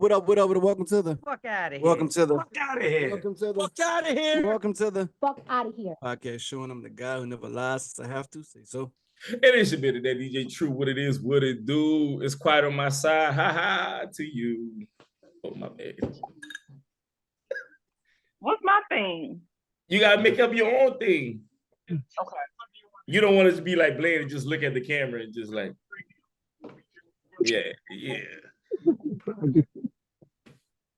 up? Welcome to the Fuck out of here. Welcome to the Fuck out of here. Welcome to the Fuck out of here. Welcome to the Fuck out of here. podcast showing them the guy who never lies since I have to say so. And it should be that DJ True. What it is, what it do. It's quiet on my side. Ha ha to you. Oh my bad. What's my thing? You gotta make up your own thing. Okay. You don't want it to be like Blaine and just look at the camera and just like, yeah.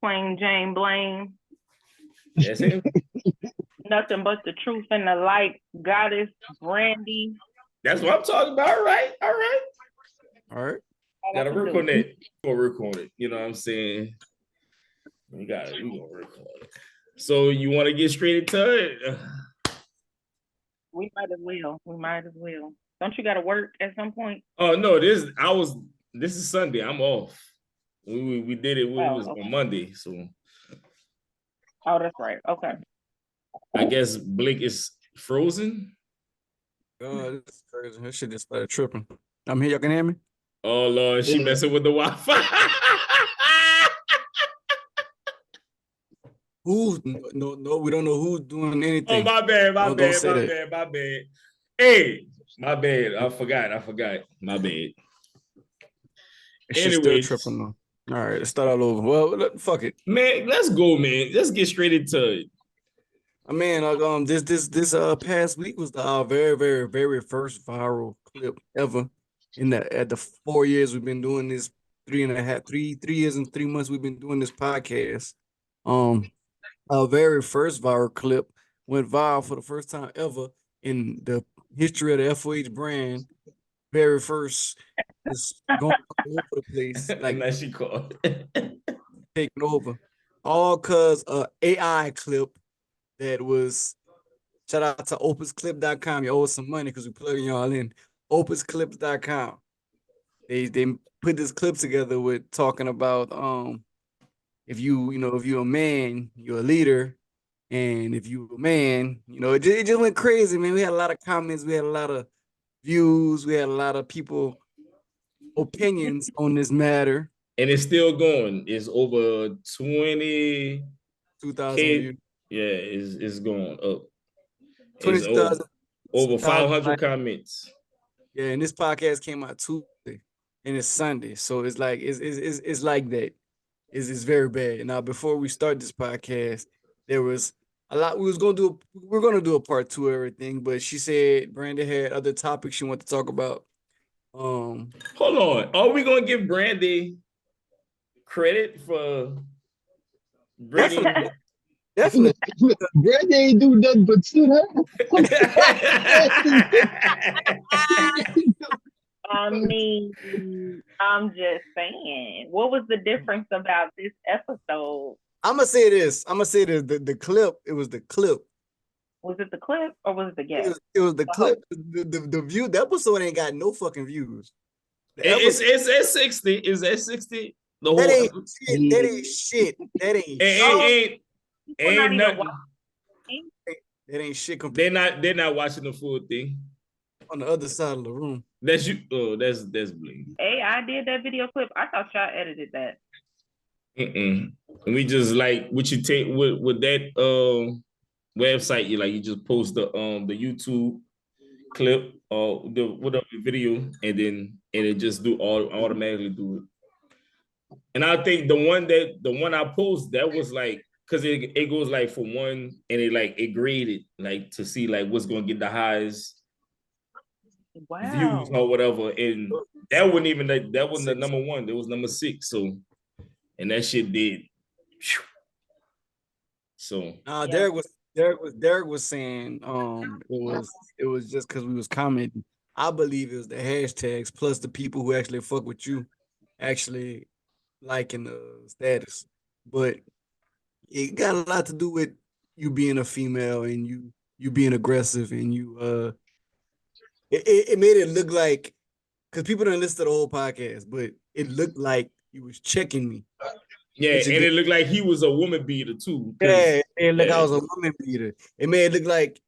Plain Jane Blaine. That's him. Nothing but the truth and the light. Goddess Brandy. That's what I'm talking about. All right. All right. Gotta work on that. Gonna work on it. You know what I'm saying? We gonna work on it. So you want to get straight into it? We might as well. Don't you gotta work at some point? Oh no, this is Sunday. I'm off. We did it. It was on Monday, so. Oh, that's right. Okay. I guess Blake is frozen. Oh, this is crazy. That shit just started tripping. I'm here. Y'all can hear me? Oh Lord, she messing with the Wi-Fi. Who's no? We don't know who's doing anything. Oh my bad. Hey, my bad. I forgot. My bad. It's just still tripping though. All right, let's start all over. Well, fuck it, man. Let's go, man. Let's get straight into it. I mean, this past week was the very, very, very first viral clip ever at the 4 years we've been doing this. 3 years and 3 months we've been doing this podcast. Our very first viral clip went viral for the first time ever in the history of the FOH brand. Very first, it's going all over the place, like that she called taking over, all cause AI clip that was. Shout out to opusclip.com. You owe us some money because we plugging y'all in. Opusclips.com. They put this clip together with talking about if you're a man, you're a leader, and if you're a man, it just went crazy, man. We had a lot of comments, we had a lot of views, we had a lot of people opinions on this matter, and it's still going. It's over 2,000 views. Yeah, it's going up. 20,000 over 500 comments. Yeah, and this podcast came out Tuesday, and it's Sunday, so it's like it's like that. It's very bad. Now, before we start this podcast, there was a lot we're gonna do a part 2 of everything, but she said Brandy had other topics she wanted to talk about. Hold on. Are we gonna give Brandy credit for bringing? Definitely. Brandy ain't do nothing but sit down. I mean, I'm just saying, what was the difference about this episode? I'm gonna say this. The clip. It was the clip. Was it the clip or was it the guest? It was the clip. The view. The episode ain't got no fucking views. It's at 60. Is at 60? The whole that ain't shit. That ain't nothing. That ain't shit. They're not watching the full thing. On the other side of the room. That's you. Oh, that's Bling. Hey, I did that video clip. I thought y'all edited that. We just like what you take with that website. You just post the YouTube clip or the whatever video, and it just automatically do it. And I think the one I post that was like, because it goes like for one, and it graded like to see like what's gonna get the highest views or whatever, and that wasn't even that wasn't the number one. That was number 6. So, and that shit did. So Derek was saying it was just because we was commenting. I believe it was the hashtags plus the people who actually fuck with you actually liking the status, but it got a lot to do with you being a female and you being aggressive, and you it made it look like, because people didn't listen to the whole podcast, but it looked like you was checking me. Yeah, and it looked like he was a woman beater too. Yeah, it looked like I was a woman beater. It made it look like,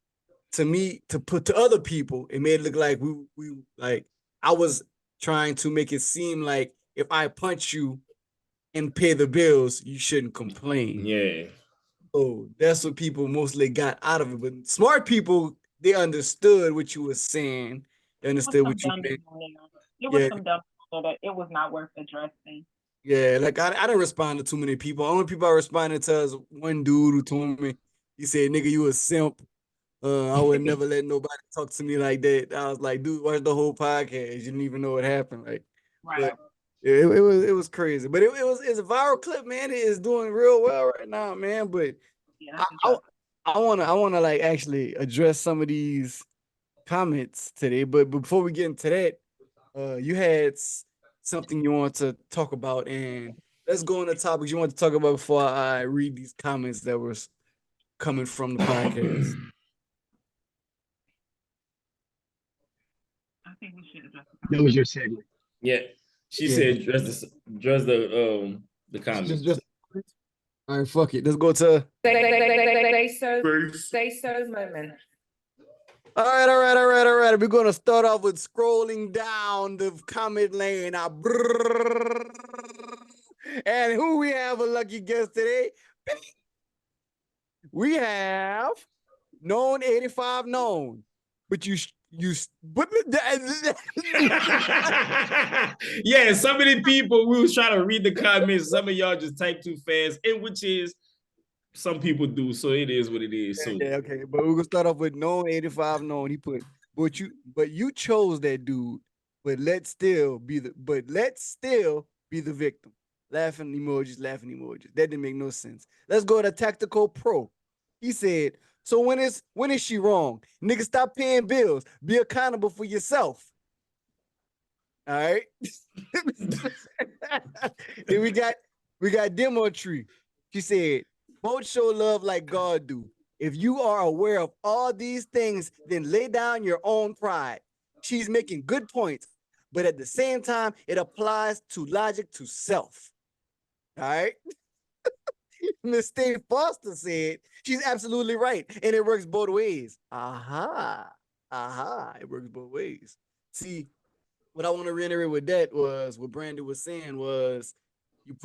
to me, to other people, it made it look like we like I was trying to make it seem like if I punch you, and pay the bills, you shouldn't complain. Yeah. So that's what people mostly got out of it. But smart people, they understood what you were saying. They understood what you meant. It was Yeah, some dumb that it was not worth addressing. yeah. Like I didn't respond to too many people. Only people I responded to is one dude who told me, he said, "Nigga, you a simp. I would never let nobody talk to me like that." I was like, "Dude, watch the whole podcast. You didn't even know what happened." Like, Right. but it was crazy. But it's a viral clip, man. It is doing real well right now, man. But Yeah, I, that's I, a I wanna like actually address some of these comments today. But before we get into that, you had something you want to talk about, and let's go on the topics you want to talk about before I read these comments that was coming from the podcast. I think we should address That was your segment. Yeah. She Yeah. said dress the comments. Just all right, fuck it. Let's go to Sayso's moment. all right. We're gonna start off with scrolling down the comment lane. And who we have a lucky guest today? We have known 85 known, but but Yeah, so many people we was trying to read the comments. Some of y'all just type too fast, and which is some people do. So it is what it is. So yeah, okay. But we're gonna start off with known 85 known. He put, but you chose that dude, let's still be the victim. Laughing emojis. That didn't make no sense. Let's go to Tactical Pro. He said, so when is she wrong? Nigga, stop paying bills. Be accountable for yourself. All right. Then we got Demo Tree. She said, both show love like God do. If you are aware of all these things, then lay down your own pride. She's making good points, but at the same time, it applies to logic to self. All right. Miss Steve Foster said, she's absolutely right. And it works both ways. Aha. It works both ways. See, what I want to reiterate with that was what Brandy was saying was you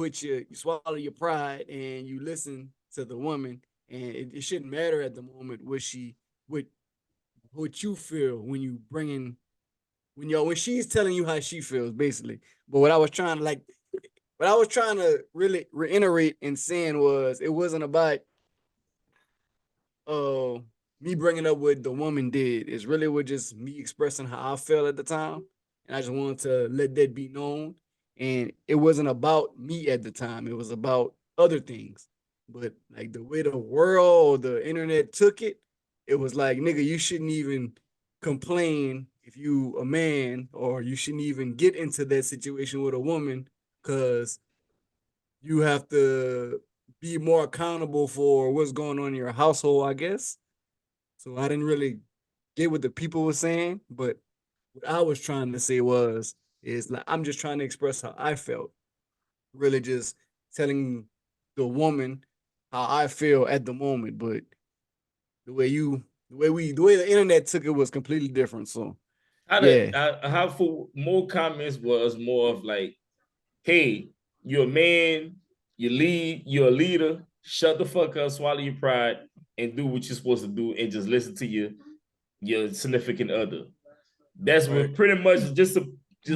swallow your pride and you listen to the woman, and it shouldn't matter at the moment what you feel when you bringing when she's telling you how she feels basically. But what I was trying to really reiterate in saying was it wasn't about uh me bringing up what the woman did. It's really was just me expressing how I felt at the time, and I just wanted to let that be known. And it wasn't about me at the time; it was about other things. But like the way the world, the internet took it, it was like, nigga, you shouldn't even complain if you a man, or you shouldn't even get into that situation with a woman, because you have to be more accountable for what's going on in your household, I guess. So I didn't really get what the people were saying, but what I was trying to say is like I'm just trying to express how I felt. Really just telling the woman how I feel at the moment. But the way the internet took it was completely different. So yeah. how for more comments was more of like, hey, you're a man, you're a leader, shut the fuck up, swallow your pride, and do what you're supposed to do, and just listen to your significant other. That's Right. what pretty much just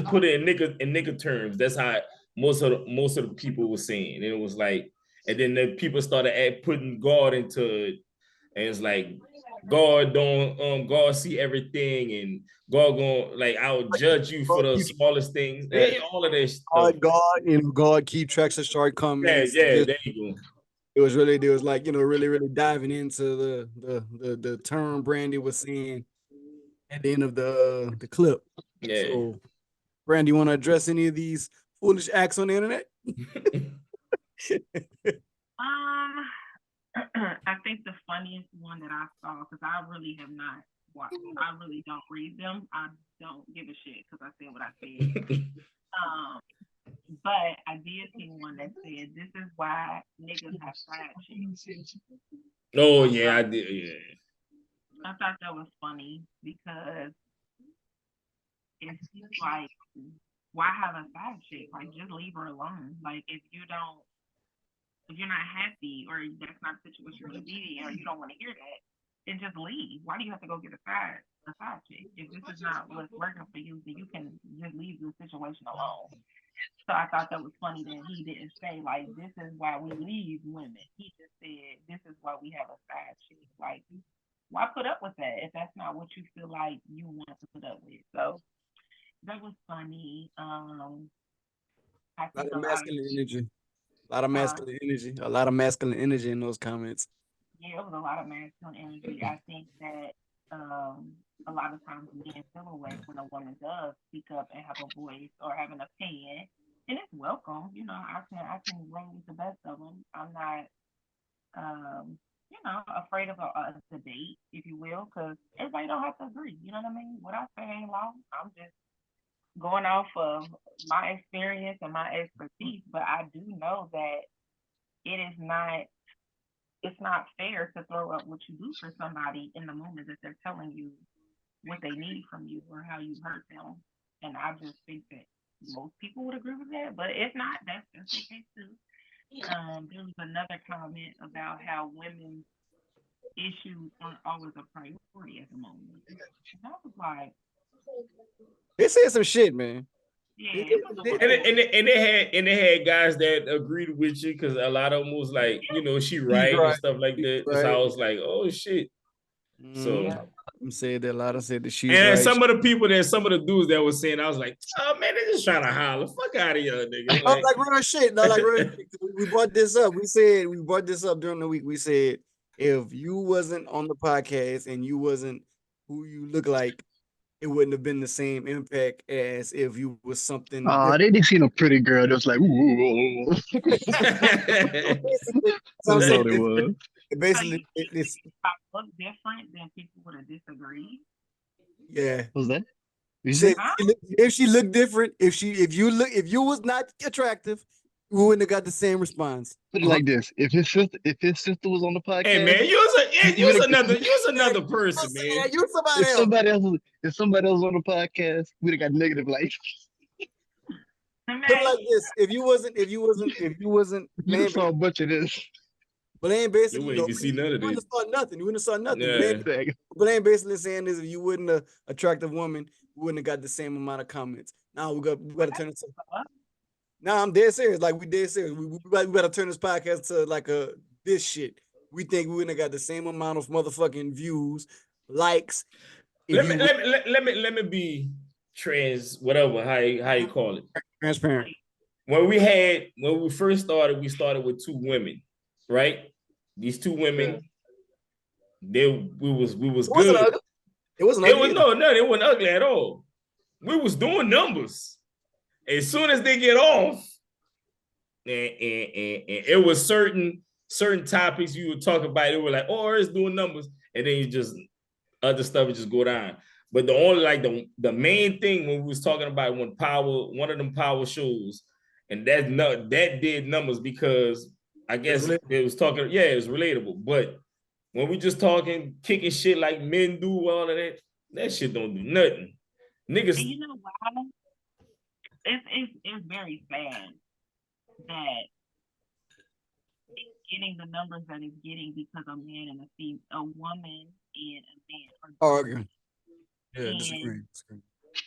put it in nigga terms. That's how most of the people were saying. And it was like, and then the people started putting God into it, and it's like God don't God see everything, and God gonna like I'll judge you for the smallest things. Yeah. Yeah, all of that stuff. God keep tracks of shortcomings. Yeah, there you go. It was like, really diving into the term Brandy was saying at the end of the clip. Yeah. So Brandy, you want to address any of these foolish acts on the internet? I think the funniest one that I saw, because I really have not watched, I really don't read them. I don't give a shit because I said what I said. But I did see one that said, "This is why niggas have side chicks." Oh yeah, I did. Yeah. I thought that was funny because it's like why have a side chick? Like, just leave her alone. Like, if you're not happy or that's not the situation you want to be in or you don't want to hear that, then just leave. Why do you have to go get a side chick? If this is not what's working for you, then you can just leave the situation alone. So I thought that was funny that he didn't say like this is why we leave women. He just said this is why we have a side chick. Like, why put up with that if that's not what you feel like you want to put up with? So that was funny. I A lot think of a lot of masculine energy. A lot of uh, masculine energy. A lot of masculine energy in those comments. yeah, it was a lot of masculine energy. I think that a lot of times men feel away when a woman does speak up and have a voice or have an opinion, and it's welcome. You know, I can roll with the best of them. I'm not afraid of a debate, if you will, because everybody don't have to agree. You know what I mean? What I say ain't law. I'm just going off of my experience and my expertise, but I do know that it is not it's not fair to throw up what you do for somebody in the moment that they're telling you what they need from you or how you hurt them. And I just think that most people would agree with that. But if not, that's just the case too. There was another comment about how women's issues aren't always a priority at the moment. And I was like, They said some shit, man. yeah, it was a lot. And they had guys that agreed with you because a lot of them was like, you know, she right and stuff like that. Right. So I was like, oh shit. So Yeah. Said that a lot of said that she's and right. some of the dudes that was saying, I was like, oh man, they just trying to holler. Fuck out of here, nigga. Like real shit. No, like real shit. We brought this up. We brought this up during the week. We said if you wasn't on the podcast and you wasn't who you look like, it wouldn't have been the same impact as if you was something different. They seen a pretty girl that was like, ooh. Basically, so I'm That's saying all it was. So you basically think it's if I look different, then people would have disagreed? yeah. What was that? You Said said? Huh? if she looked different, if you was not attractive, we wouldn't have got the same response. Put it like this: if his sister was on the Hey podcast, man, you you was would have. another person, man. You somebody If else. somebody else was on the podcast, we'd have got negative likes. Put it like this: if you wasn't You'd have playing, saw a bunch of this. but ain't You basically wouldn't even see none of you wouldn't it. have saw nothing. You wouldn't have saw nothing. Yeah. But ain't basically saying is if you wouldn't have attractive woman, we wouldn't have got the same amount of comments. Now we got to turn it. Now I'm dead serious. Like we dead serious. We got to turn this podcast to like this shit. We think we wouldn't have got the same amount of motherfucking views, likes. Let me be whatever how you call it. Transparent. When we first started, we started with two women, right? These two women, we was It wasn't good. ugly. It wasn't It ugly. was no, they weren't ugly at all. We was doing numbers. As soon as they get off, and it was certain topics you would talk about, it were like, oh, it's doing numbers, and then you just other stuff would just go down. But the only like the main thing when we was talking about one of them power shows, and that did numbers because I guess it was talking, it was relatable. But when we just talking kicking shit like men do, all of that shit don't do nothing. Niggas. And you know why? It's very sad that it's getting the numbers that it's getting because a man and a woman and a man are arguing. Yeah, disagree.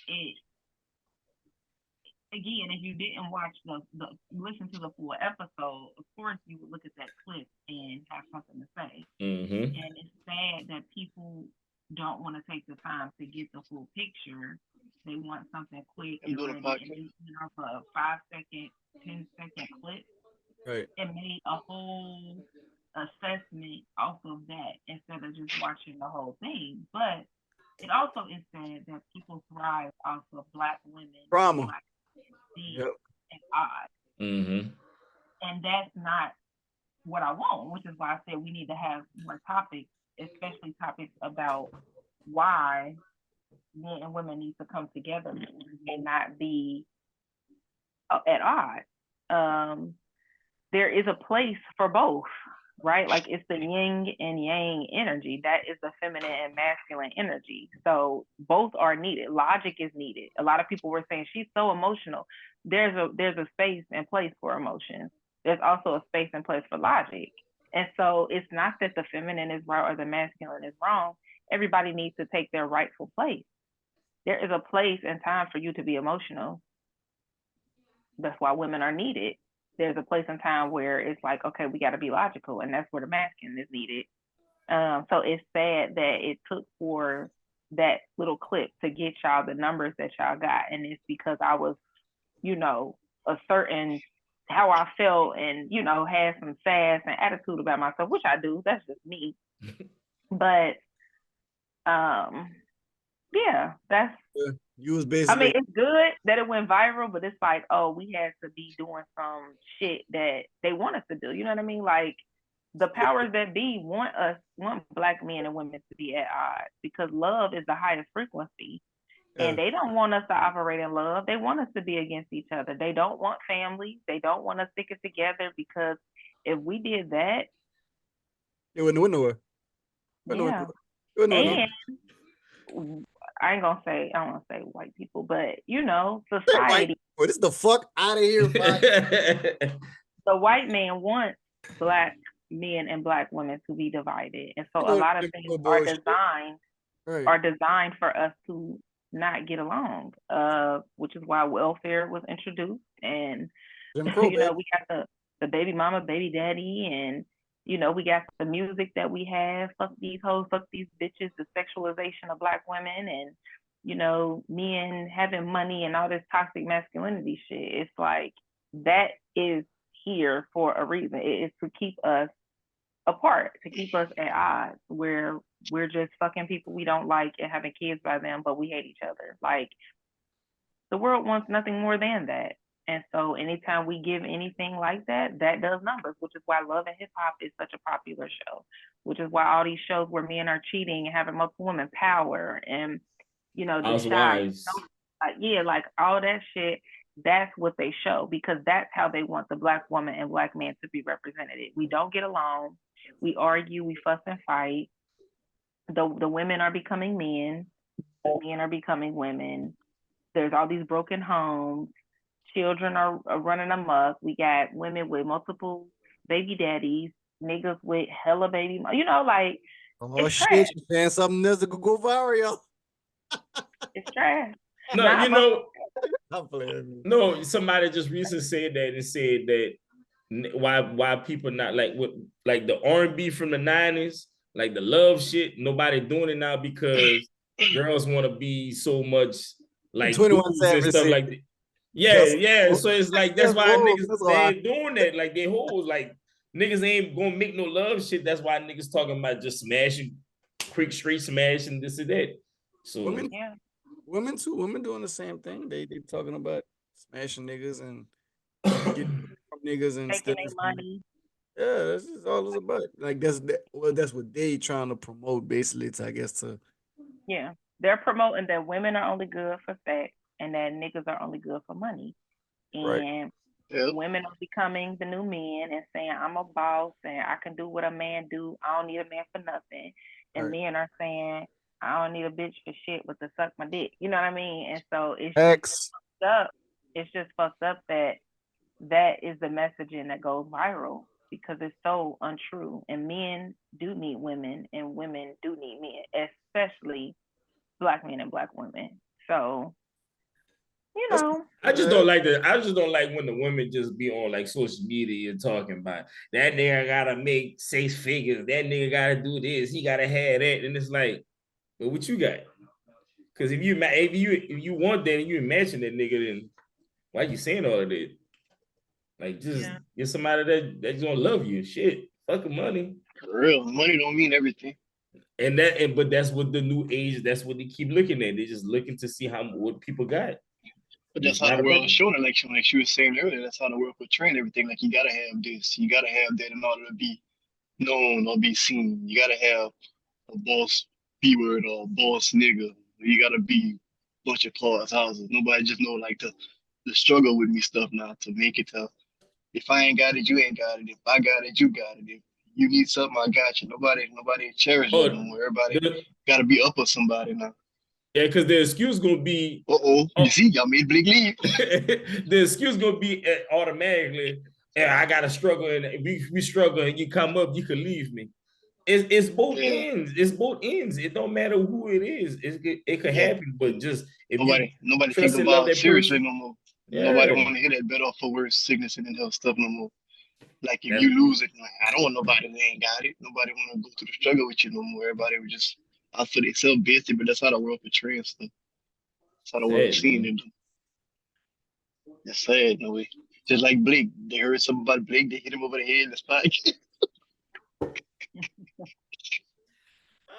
It again, if you didn't watch the listen to the full episode, of course you would look at that clip and have something to say. Mm-hmm. And it's sad that people don't want to take the time to get the full picture. They want something quick and ready, and they off a 5-second, 10-second clip, right, and made a whole assessment off of that instead of just watching the whole thing. But it also is sad that people thrive off of Black women, drama, Black men, and odd. Mm-hmm. And that's not what I want, which is why I said we need to have more topics, especially topics about why men and women need to come together and not be at odds. There is a place for both. right? Like it's the yin and yang energy. That is the feminine and masculine energy. So both are needed. Logic is needed. A lot of people were saying she's so emotional. There's a space and place for emotions. There's also a space and place for logic. And so it's not that the feminine is right or the masculine is wrong. Everybody needs to take their rightful place. There is a place and time for you to be emotional. That's why women are needed. There's a place and time where it's like, okay, we got to be logical, and that's where the masculine is needed. So it's sad that it took for that little clip to get y'all the numbers that y'all got, and it's because I was, a certain how I felt, and had some sass and attitude about myself, which I do. That's just me. But yeah, that's. You was basically. I mean, it's good that it went viral, but it's like, oh, we had to be doing some shit that they want us to do. You know what I mean? Like the powers that be want Black men and women to be at odds because love is the highest frequency. And they don't want us to operate in love. They want us to be against each other. They don't want families. They don't want us sticking together because if we did that, it wouldn't win nowhere. Yeah. And I don't want to say white people, but society. This is the Fuk Outta Here. The white man wants Black men and Black women to be divided, and so a lot of things are designed for us to not get along. Which is why welfare was introduced, and we got the baby mama, baby daddy, and we got the music that we have, fuck these hoes, fuck these bitches, the sexualization of Black women, and men having money and all this toxic masculinity shit. It's like that is here for a reason. It is to keep us apart, to keep us at odds, where we're just fucking people we don't like and having kids by them, but we hate each other. Like the world wants nothing more than that. And so anytime we give anything like that, that does numbers, which is why Love and Hip Hop is such a popular show, which is why all these shows where men are cheating and having multiple women power and, the Housewives. like all that shit, that's what they show because that's how they want the Black woman and Black man to be represented. We don't get along. We argue, we fuss and fight. The women are becoming men. The men are becoming women. There's all these broken homes. Children are running amok. We got women with multiple baby daddies, niggas with hella baby, like it's shit, trash. You're saying something else that could go viral. It's trash. No, somebody just recently said that and said that why people not like the R&B from the 90s, like the love shit, nobody doing it now because girls want to be so much like 21 and stuff like that. Yeah. So it's like that's why niggas they ain't doing that. Like they hoes, like niggas ain't gonna make no love shit. That's why niggas talking about just smashing, quick straight smashing this and that. So women too. Women doing the same thing. They talking about smashing niggas and getting from niggas and taking their money. Yeah, that's just all it's about. Like that's what they trying to promote basically. They're promoting that women are only good for sex and that niggas are only good for money. And women are becoming the new men and saying, I'm a boss and I can do what a man do. I don't need a man for nothing. And men are saying, I don't need a bitch for shit but to suck my dick. You know what I mean? And so it's just fucked up. It's just fucked up that is the messaging that goes viral because it's so untrue. And men do need women and women do need men, especially Black men and Black women. So, I just don't like when the women just be on like social media and talking about that nigga gotta make 6 figures, that nigga gotta do this, he gotta have that, and it's like, but what you got? Because if you want that and you imagine that nigga, then why you saying all of that? Like just get somebody that's gonna love you. Shit, fuck money. For real, money don't mean everything. But that's what the new age. That's what they keep looking at. They're just looking to see what people got. But that's how the world is showing election. Like she was saying earlier, that's how the world portraying everything. Like you gotta have this, you gotta have that in order to be known or be seen. You gotta have a boss B word or boss nigga. You gotta be a bunch of claws houses. Nobody just know like the struggle with me stuff now to make it to. If I ain't got it, you ain't got it. If I got it, you got it. If You need something, I got you. Nobody cherish that no more. Everybody got to be up with somebody now. Yeah, because the excuse gonna be. You see, y'all made Blake leave. The excuse gonna be automatically. Yeah, I gotta struggle, and we struggle, and you come up, you can leave me. It's both ends. It's both ends. It don't matter who it is. It could happen, but just if nobody trust take the and love vibe that seriously person, no more. yeah. Nobody want to hear that better for worse sickness and health stuff no more. Like if That's, you lose it, like, I don't want nobody that ain't got it. Nobody want to go through the struggle with you no more. Everybody was just out for themselves busy, but that's how the world portrays stuff. That's how the world is seeing it. It's sad in a way. Just like Blake, they heard something about Blake, they hit him over the head in the spot.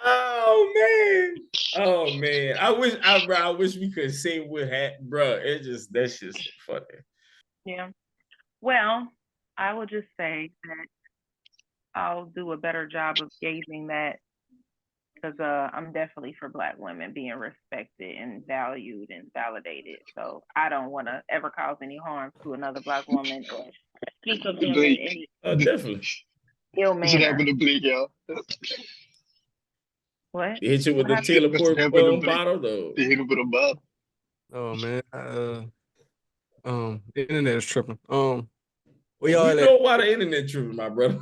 Oh man. I wish we could say what happened, bro. That's just funny. Yeah. Well, I will just say that I'll do a better job of gauging that, because I'm definitely for Black women being respected and valued and validated. So I don't want to ever cause any harm to another Black woman or speak of them in any definitely ill manner. This happened to Blake, y'all. What? They hit you with the Taylor Port bottle, though. They hit him with a bottle. Oh man, the internet is tripping. We know why the internet tripping, my brother.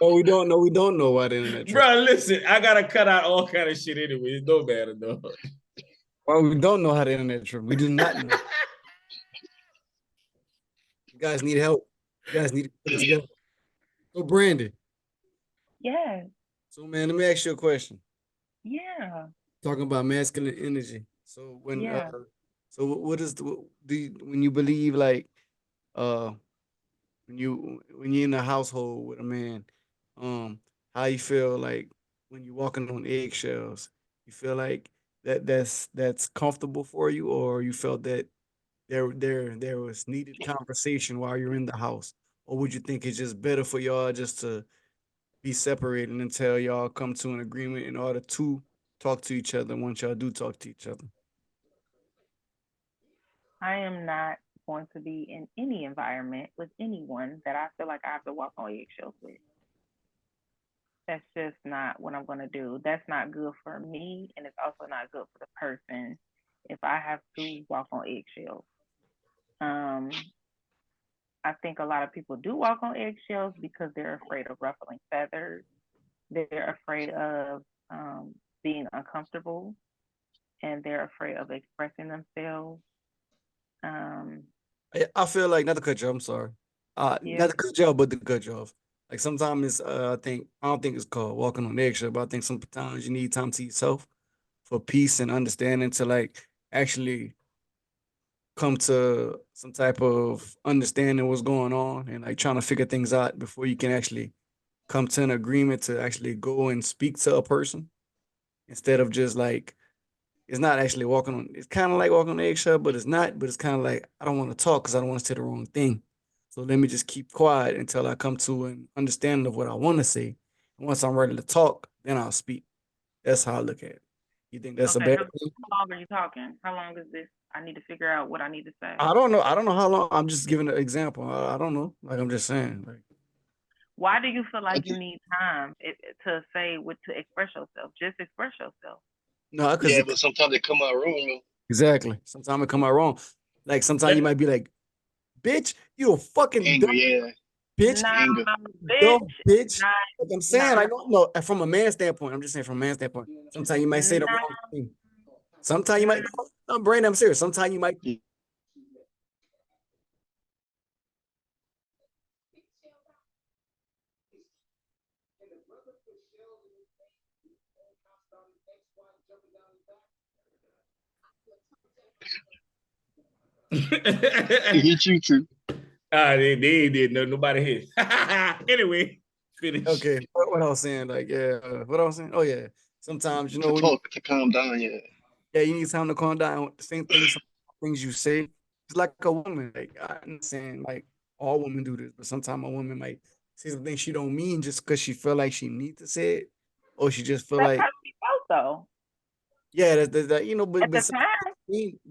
Oh, we don't know. We don't know why the internet tripping. Bro, listen, I gotta cut out all kind of shit anyway. It don't matter, though. Well, we don't know how the internet tripping. We do not know. You guys need help. You guys need to put it together. So, Brandy. Yeah. So, man, let me ask you a question. Yeah. Talking about masculine energy. So when so what is when you believe like when you're in a household with a man, how you feel like when you're walking on eggshells? You feel like that's comfortable for you, or you felt that there was needed conversation while you're in the house, or would you think it's just better for y'all just to be separated until y'all come to an agreement in order to talk to each other once y'all do talk to each other? I am not going to be in any environment with anyone that I feel like I have to walk on eggshells with. That's just not what I'm going to do. That's not good for me, and it's also not good for the person if I have to walk on eggshells. I think a lot of people do walk on eggshells because they're afraid of ruffling feathers. They're afraid of being uncomfortable, and they're afraid of expressing themselves. I feel like, not to cut you off, I'm sorry. Not to cut you off, but to cut you off. Like sometimes it's I don't think it's called walking on eggshell, but I think sometimes you need time to yourself for peace and understanding to like actually come to some type of understanding what's going on and like trying to figure things out before you can actually come to an agreement to actually go and speak to a person instead of just like it's not actually walking on. It's kind of like walking on eggshell, but it's not. But it's kind of like I don't want to talk because I don't want to say the wrong thing. So let me just keep quiet until I come to an understanding of what I want to say. And once I'm ready to talk, then I'll speak. That's how I look at it. You think that's a bad thing? How long are you talking? How long is this? I need to figure out what I need to say. I don't know. I don't know how long. I'm just giving an example. I don't know. Like I'm just saying. Like, why do you feel like you need time to say to express yourself? Just express yourself. No, yeah, but sometimes it come out wrong though. Exactly. Sometimes it come out wrong. Like sometimes you might be like, "Bitch, you a fucking anger, dumb, yeah, bitch, anger, dumb bitch." Like I'm saying, I don't know. From a man's standpoint, I'm just saying from a man's standpoint. Sometimes you might say the wrong thing. Sometimes you might. No, Brandon, I'm serious. Sometimes you might. He hit you too. They did. Nobody hit. Anyway, finish. Okay, what I was saying, like, what I was saying. Oh yeah, sometimes you know to calm down. Yeah, you need time to calm down. The same thing, some things you say. It's like a woman. Like I'm saying, like all women do this, but sometimes a woman might say something she don't mean just because she feel like she need to say it, or she just feel that's like. How she felt though. Yeah, that you know, but at the time.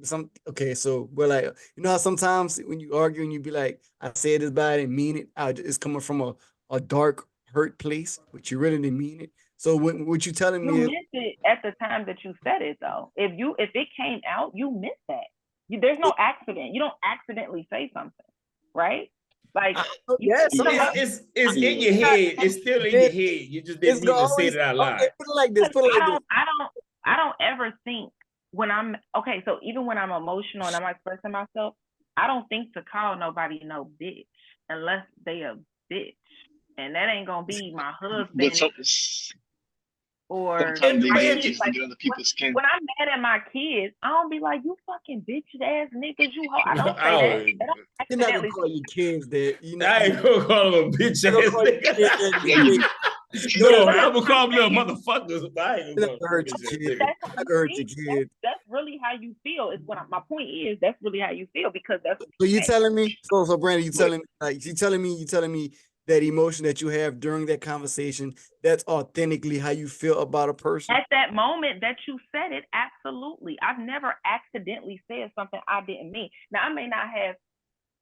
Some okay, so we're like, you know how sometimes when you argue and you be like, I said this, but I didn't mean it. It's coming from a dark hurt place, but you really didn't mean it. So what you telling me You is missed it at the time that you said it, though. If it came out, you missed that. There's no accident. You don't accidentally say something, right? Like you yeah, come sometimes out. It's in your head. It's still in your head. You just it's didn't gonna mean to say always it out okay. loud. Put it like this. Put it like this. I don't ever think when I'm okay. So even when I'm emotional and I'm expressing myself, I don't think to call nobody no bitch unless they a bitch, and that ain't gonna be my But husband or sometimes they my get kids. just to Like get under people's skin. when I'm mad at my kids, I don't be like, you fucking bitch ass niggas, you hoe. I don't say I that. don't- I don't You're not gonna accidentally. call your kids that. You know, I ain't gonna call him a bitch you're not ass gonna call your kids nigga. that. Yeah, you You know No, that's I'm gonna call him little motherfuckers, but I ain't not gonna gonna call him hurt a bitch your ass kids. nigga. That's how Not you gonna hurt feel. your kids. That's really how you feel. Is what my point is. That's really how you feel because that's what So you you say. telling me? So Brandy, you but telling me that emotion that you have during that conversation, that's authentically how you feel about a person. At that moment that you said it, absolutely. I've never accidentally said something I didn't mean. Now I may not have.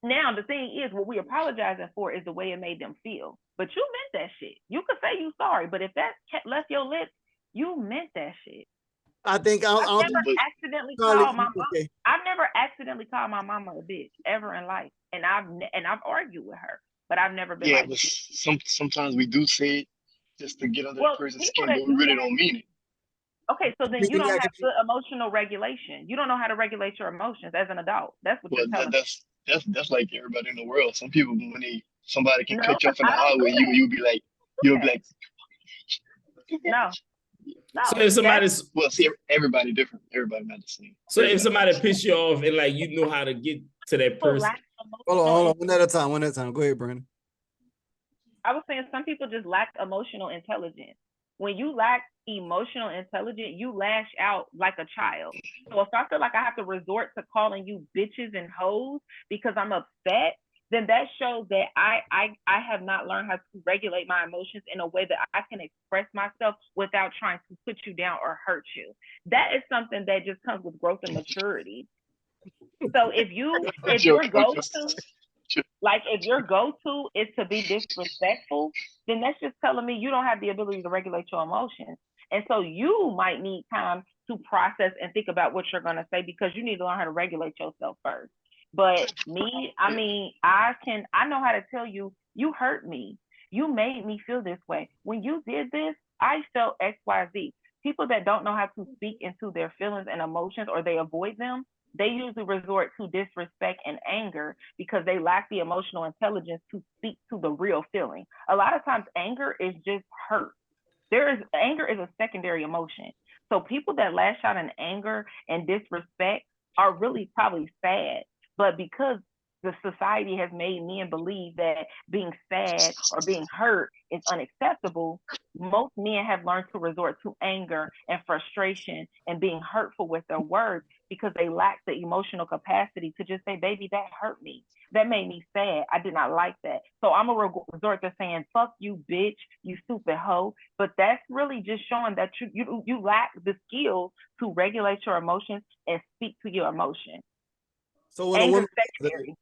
Now the thing is, what we apologizing for is the way it made them feel. But you meant that shit. You could say you sorry, but if that left your lips, you meant that shit. I think I've I'll never but accidentally probably called my mom. okay. I've never accidentally called my mama a bitch ever in life, and I've argued with her, but I've never been yeah, like, but sometimes we do say it just to get under that well, person's people skin, that but we do really that. don't mean it. Okay, so then you Let me don't ask have you. good emotional regulation. You don't know how to regulate your emotions as an adult. That's what you're But telling me. that's like everybody in the world. Some people somebody can No, cut you off in the I don't do highway, that. you'll be like, No, So no, if that's somebody's well, see, everybody different. Everybody not the same. so if Everybody not somebody the same. piss you off and like you know how to get to that people person, lack Hold on. emotional. One at a time. One at a time. Go ahead, Brandon. I was saying some people just lack emotional intelligence. When you lack emotional intelligence, you lash out like a child. So if I feel like I have to resort to calling you bitches and hoes because I'm upset, then that shows that I have not learned how to regulate my emotions in a way that I can express myself without trying to put you down or hurt you. That is something that just comes with growth and maturity. So if your go-to like if your go-to is to be disrespectful, then that's just telling me you don't have the ability to regulate your emotions. And so you might need time to process and think about what you're going to say because you need to learn how to regulate yourself first. But me, I mean, I know how to tell you, you hurt me. You made me feel this way. When you did this, I felt XYZ. People that don't know how to speak into their feelings and emotions or they avoid them, they usually resort to disrespect and anger because they lack the emotional intelligence to speak to the real feeling. A lot of times anger is just hurt. Anger is a secondary emotion. So people that lash out in anger and disrespect are really probably sad. But because the society has made men believe that being sad or being hurt is unacceptable, most men have learned to resort to anger and frustration and being hurtful with their words because they lack the emotional capacity to just say, baby, that hurt me. That made me sad. I did not like that. So I'm going to resort to saying, fuck you, bitch, you stupid hoe. But that's really just showing that you lack the skills to regulate your emotions and speak to your emotions. So when a Anger woman secondary.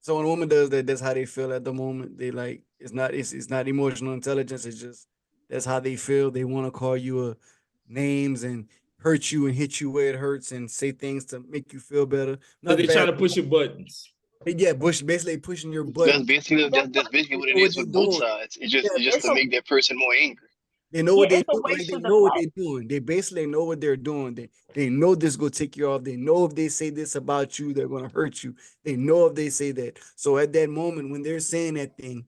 so when a woman does that, that's how they feel at the moment. They like it's not emotional intelligence. It's just that's how they feel. They want to call you names and hurt you and hit you where it hurts and say things to make you feel better. because Not they're bad. trying to push your buttons. Yeah, Bush basically pushing your That's button. basically that's basically They what it know what is they're with both doing. sides. Yeah, It's just It's to a make that person more angry. they know what yeah, they it's a do. way Like they to know what deflect. they're doing. They basically know what they're doing. They know this gonna take you off. They know if they say this about you, they're gonna hurt you. They know if they say that. So at that moment when they're saying that thing,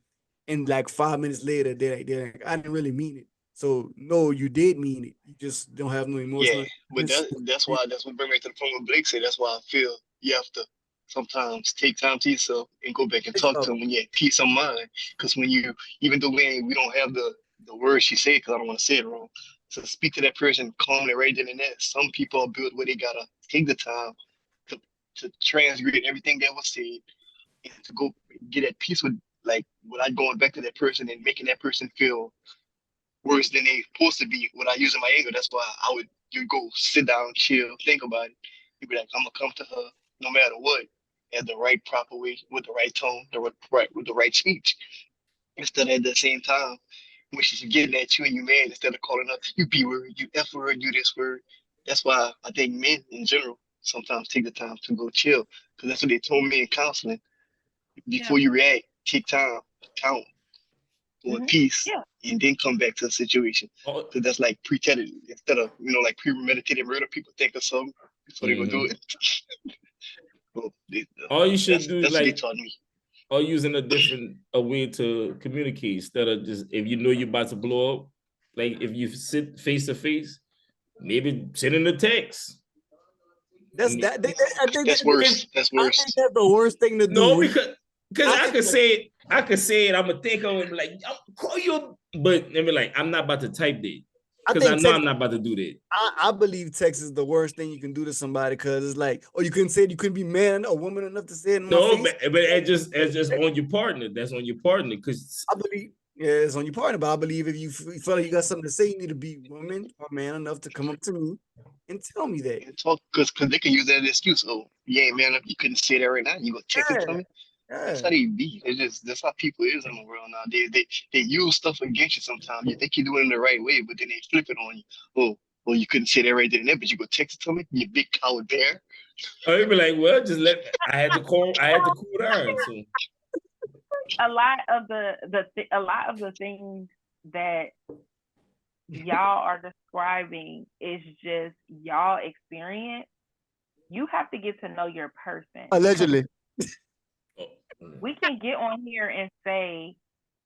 and like 5 minutes later, they're like, I didn't really mean it. So no, you did mean it. You just don't have no Yeah, emotional. but that's what bring me to the point where Blake said. That's why I feel you have to sometimes take time to yourself and go back and talk to them when you have peace of mind. Because when you, even though we don't have the words she said, because I don't want to say it wrong, to speak to that person calmly right then and there. Some people are built where they gotta take the time to to transgress everything that was said and to go get at peace with, like, without going back to that person and making that person feel worse than they supposed to be without using my anger. That's why you go sit down, chill, think about it. You be like, I'm gonna come to her no matter what, at the right proper way, with the right tone, with the right speech. Instead of at the same time when she's getting at you and you mad instead of calling her, you B word, you F word, you this word. That's why I think men in general sometimes take the time to go chill. Because that's what they told me in counseling. Before you react, take time, count, go in peace, Yeah. and then come back to the situation. Oh, So that's like pre-tentative instead of, like premeditated murder. People think of something before they go do it. Well, all you should do is that's what they like, taught me. or using a way to communicate instead of just, if you know you're about to blow up, like if you sit face to face, maybe send in a text. That's that. I think That's worse. That's I worse. think that's the worst thing to do. No, because I could think say it. I could say it. I'm gonna think of it and be like, I'll call you, but I mean, like, I'm not about to type that because I know text, I'm not about to do that. I believe text is the worst thing you can do to somebody because it's like, oh, you couldn't say it. You couldn't be man or woman enough to say it in my No, face. but it's just on your partner. That's on your partner because I believe, yeah, it's on your partner, but I believe if you feel like you got something to say, you need to be woman or man enough to come up to me and tell me that. And talk because they can use that as an excuse. Oh, you ain't man enough. You couldn't say that right now. You go text it to me. That's how Yeah. they be. It's just that's how people is in the world now. They use stuff against you sometimes. You think you're doing it the right way, but then they flip it on you. Oh, well, you couldn't say that right then and there, but you go text it to me. You big coward bear. I'd be like, well, just let. I had to cool down. So A lot of the things that y'all are describing is just y'all experience. You have to get to know your person. Allegedly. We can get on here and say,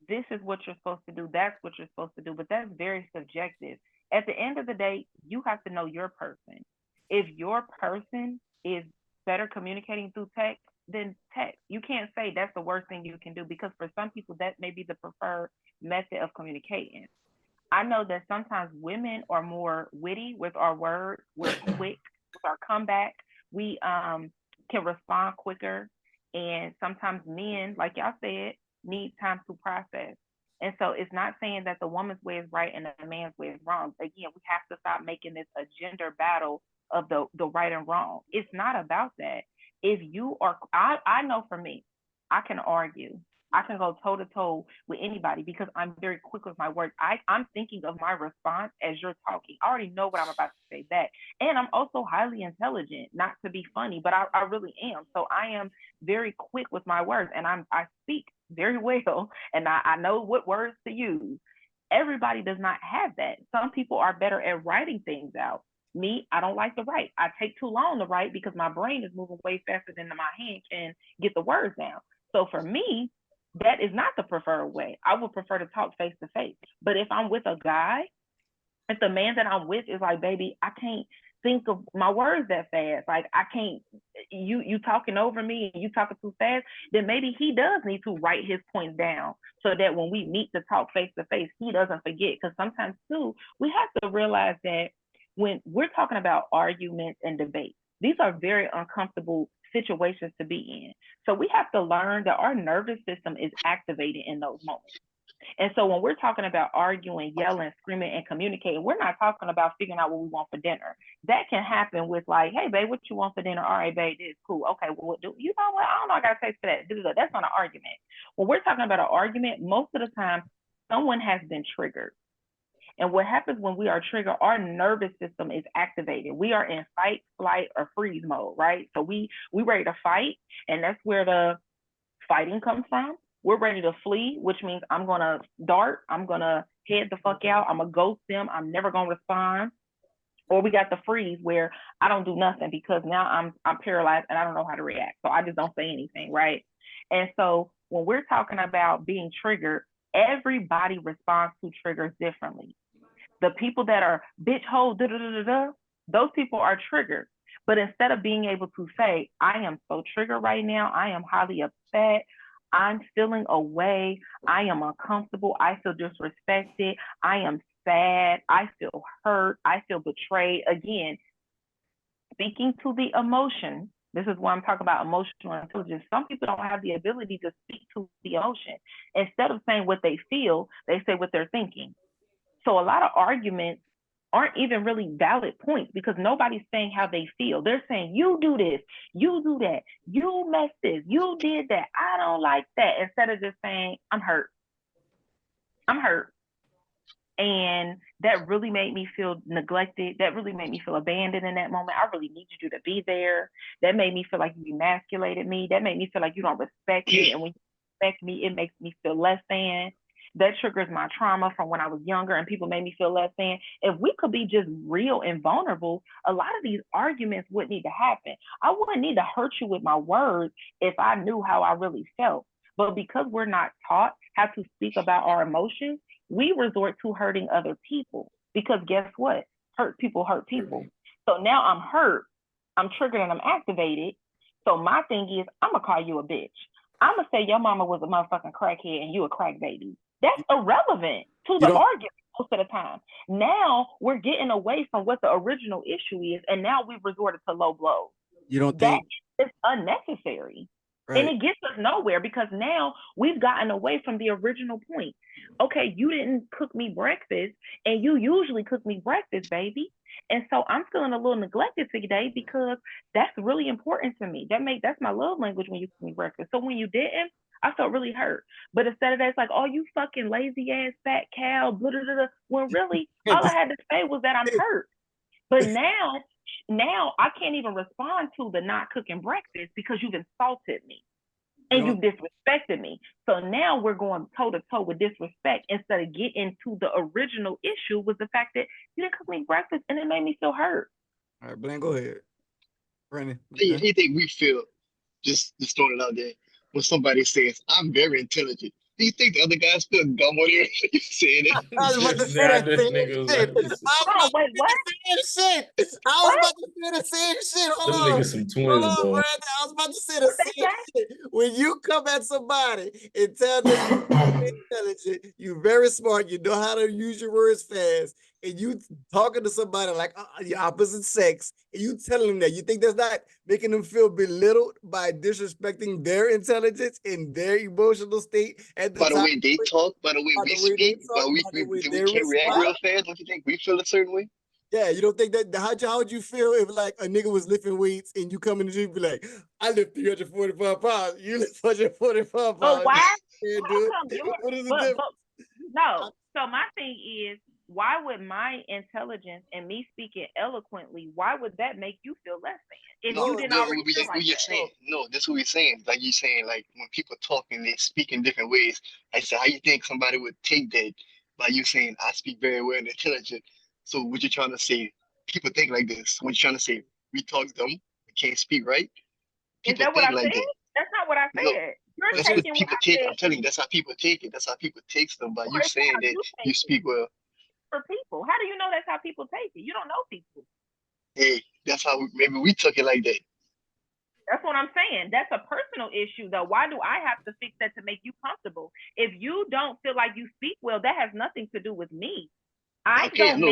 this is what you're supposed to do, that's what you're supposed to do, but that's very subjective. At the end of the day, you have to know your person. If your person is better communicating through text, then text. You can't say that's the worst thing you can do because for some people, that may be the preferred method of communicating. I know that sometimes women are more witty with our words. We're quick with our comeback. We can respond quicker. And sometimes men, like y'all said, need time to process. And so it's not saying that the woman's way is right and the man's way is wrong. Again, we have to stop making this a gender battle of the right and wrong. It's not about that. If you are, I know for me, I can argue. I can go toe to toe with anybody because I'm very quick with my words. I'm thinking of my response as you're talking. I already know what I'm about to say back. And I'm also highly intelligent, not to be funny, but I really am. So I am very quick with my words and I speak very well and I know what words to use. Everybody does not have that. Some people are better at writing things out. Me, I don't like to write. I take too long to write because my brain is moving way faster than my hand can get the words down. So for me, that is not the preferred way. I would prefer to talk face to face. But if I'm with a guy, if the man that I'm with is like, baby, I can't think of my words that fast. Like I can't, you talking over me and you talking too fast, then maybe he does need to write his points down so that when we meet to talk face to face, he doesn't forget. Because sometimes too, we have to realize that when we're talking about arguments and debates, these are very uncomfortable situations to be in. So we have to learn that our nervous system is activated in those moments. And so when we're talking about arguing, yelling, screaming, and communicating, we're not talking about figuring out what we want for dinner. That can happen with like, hey, babe, what you want for dinner? All right, babe, this is cool. Okay, well, what do you know what? I don't know. I got to taste for that. That's not an argument. When we're talking about an argument, most of the time, someone has been triggered. And what happens when we are triggered, our nervous system is activated. We are in fight, flight, or freeze mode, right? So we ready to fight, and that's where the fighting comes from. We're ready to flee, which means I'm gonna dart, I'm gonna head the fuck out, I'm gonna ghost them, I'm never gonna respond. Or we got the freeze where I don't do nothing because now I'm paralyzed and I don't know how to react. So I just don't say anything, right? And so when we're talking about being triggered, everybody responds to triggers differently. The people that are bitch hole, da da da da da, those people are triggered. But instead of being able to say, I am so triggered right now, I am highly upset, I'm feeling away, I am uncomfortable, I feel disrespected, I am sad, I feel hurt, I feel betrayed. Again, speaking to the emotion. This is why I'm talking about emotional intelligence. Some people don't have the ability to speak to the emotion. Instead of saying what they feel, they say what they're thinking. So a lot of arguments aren't even really valid points because nobody's saying how they feel. They're saying, you do this, you do that, you messed this, you did that, I don't like that, instead of just saying, I'm hurt. I'm hurt. And that really made me feel neglected. That really made me feel abandoned in that moment. I really needed you to be there. That made me feel like you emasculated me. That made me feel like you don't respect me. And when you respect me, it makes me feel less than. That triggers my trauma from when I was younger and people made me feel less than. If we could be just real and vulnerable, a lot of these arguments wouldn't need to happen. I wouldn't need to hurt you with my words if I knew how I really felt. But because we're not taught how to speak about our emotions, we resort to hurting other people because guess what? Hurt people hurt people. So now I'm hurt, I'm triggered and I'm activated. So my thing is, I'm gonna call you a bitch. I'm gonna say your mama was a motherfucking crackhead and you a crack baby. That's irrelevant to the argument most of the time. Now we're getting away from what the original issue is, and now we've resorted to low blows. You don't think that is unnecessary. Right. And it gets us nowhere because now we've gotten away from the original point. Okay, you didn't cook me breakfast, and you usually cook me breakfast, baby. And so I'm feeling a little neglected today because that's really important to me. That's my love language when you cook me breakfast. So when you didn't, I felt really hurt. But instead of that, it's like, oh, you fucking lazy ass fat cow, blah, blah, blah. When really, all I had to say was that I'm hurt. But now I can't even respond to the not cooking breakfast because you've insulted me and you've disrespected me. So now we're going toe to toe with disrespect instead of getting to the original issue was the fact that you didn't cook me breakfast and it made me feel hurt. All right, Blaine, go ahead. Brandy. Anything we feel, just throwing it out there. When somebody says, I'm very intelligent, do you think the other guys feel dumb on you saying it? I was about to say that same shit. I was about to say the same shit. Hold on. Niggas some twins, boy. Brandon. I was about to say the same shit. When you come at somebody and tell them you're intelligent, you're very smart, you know how to use your words fast, and you talking to somebody like the opposite sex, and you telling them that, you think that's not making them feel belittled by disrespecting their intelligence and their emotional state at the by time? The way they talk, by the way we speak, we can't react real fast. Don't you think we feel a certain way? Yeah, you don't think that? How would you feel if like a nigga was lifting weights and you come in the gym and be like, I lift 345 pounds, you lift 145 pounds. Oh, why? What is the difference? No. So my thing is, why would my intelligence and me speaking eloquently, why would that make you feel less than? If you didn't already feel like that. Saying. No, that's what we're saying. Like you saying, like when people talk and they speak in different ways, I said, how you think somebody would take that by you saying, I speak very well and intelligent? So what you're trying to say, people think like this. What you're trying to say, we talk dumb, we can't speak right. People think like that. That's not what I said. No, that's what people take. I'm telling you, that's how people take it. That's how people take them by you saying that you speak well. For people, how do you know that's how people take it? You don't know people. Hey, that's how maybe we took it like that. That's what I'm saying. That's a personal issue, though. Why do I have to fix that to make you comfortable? If you don't feel like you speak well, that has nothing to do with me. I don't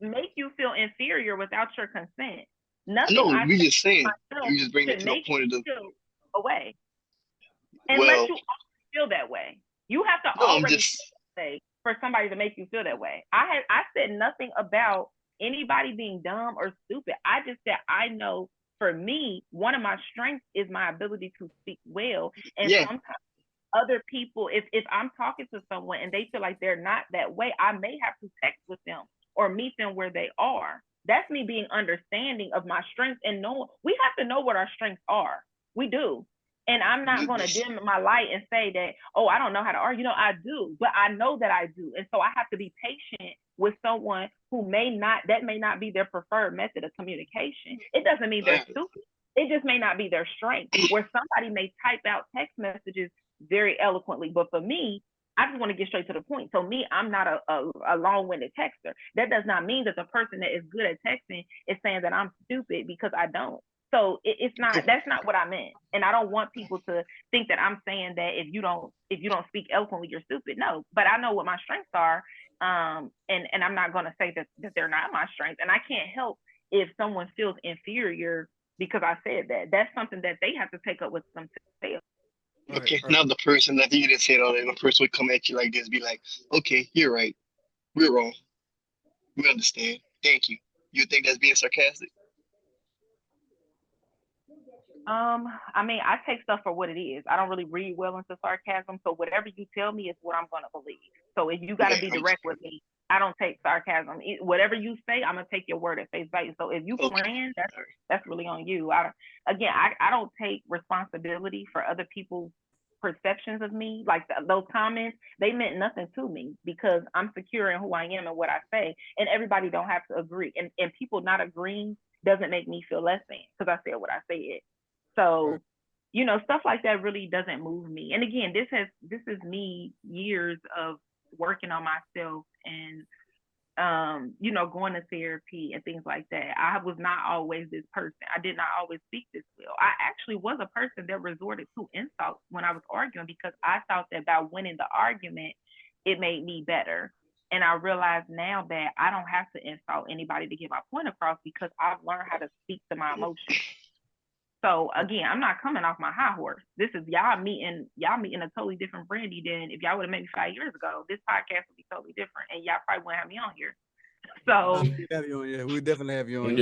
make you feel inferior without your consent. Nothing. No, we just saying. You just bring it to the point of the away, and let you feel that way. You have to already say for somebody to make you feel that way. I said nothing about anybody being dumb or stupid. I just said I know for me, one of my strengths is my ability to speak well, and sometimes other people, if I'm talking to someone and they feel like they're not that way, I may have to text with them or meet them where they are. That's me being understanding of my strengths and knowing we have to know what our strengths are. We do. And I'm not going to dim my light and say that, oh, I don't know how to argue. No, I do, but I know that I do. And so I have to be patient with someone who may not be their preferred method of communication. It doesn't mean they're stupid. It just may not be their strength, where somebody may type out text messages very eloquently. But for me, I just want to get straight to the point. So me, I'm not a long-winded texter. That does not mean that the person that is good at texting is saying that I'm stupid because I don't. So it's not, that's not what I meant. And I don't want people to think that I'm saying that if you don't speak eloquently, you're stupid. No, but I know what my strengths are. And I'm not going to say that they're not my strengths. And I can't help if someone feels inferior because I said that. That's something that they have to take up with themselves. Okay, now the person that you didn't say it all that, the person would come at you like this, be like, okay, you're right. We're wrong. We understand. Thank you. You think that's being sarcastic? I mean, I take stuff for what it is. I don't really read well into sarcasm. So whatever you tell me is what I'm going to believe. So if you got to be direct with me, I don't take sarcasm. Whatever you say, I'm gonna take your word at face value. So if you playing, that's really on you. I don't take responsibility for other people's perceptions of me. Like those comments, they meant nothing to me because I'm secure in who I am and what I say, and everybody don't have to agree. And people not agreeing doesn't make me feel less than because I said what I said. So, you know, stuff like that really doesn't move me. And again, this is me years of working on myself and you know, going to therapy and things like that. I was not always this person. I did not always speak this well. I actually was a person that resorted to insults when I was arguing because I thought that by winning the argument, it made me better. And I realize now that I don't have to insult anybody to get my point across because I've learned how to speak to my emotions. So again, I'm not coming off my high horse. This is y'all meeting a totally different Brandy than if y'all would have met me 5 years ago. This podcast would be totally different, and y'all probably wouldn't have me on here. So we definitely have you on.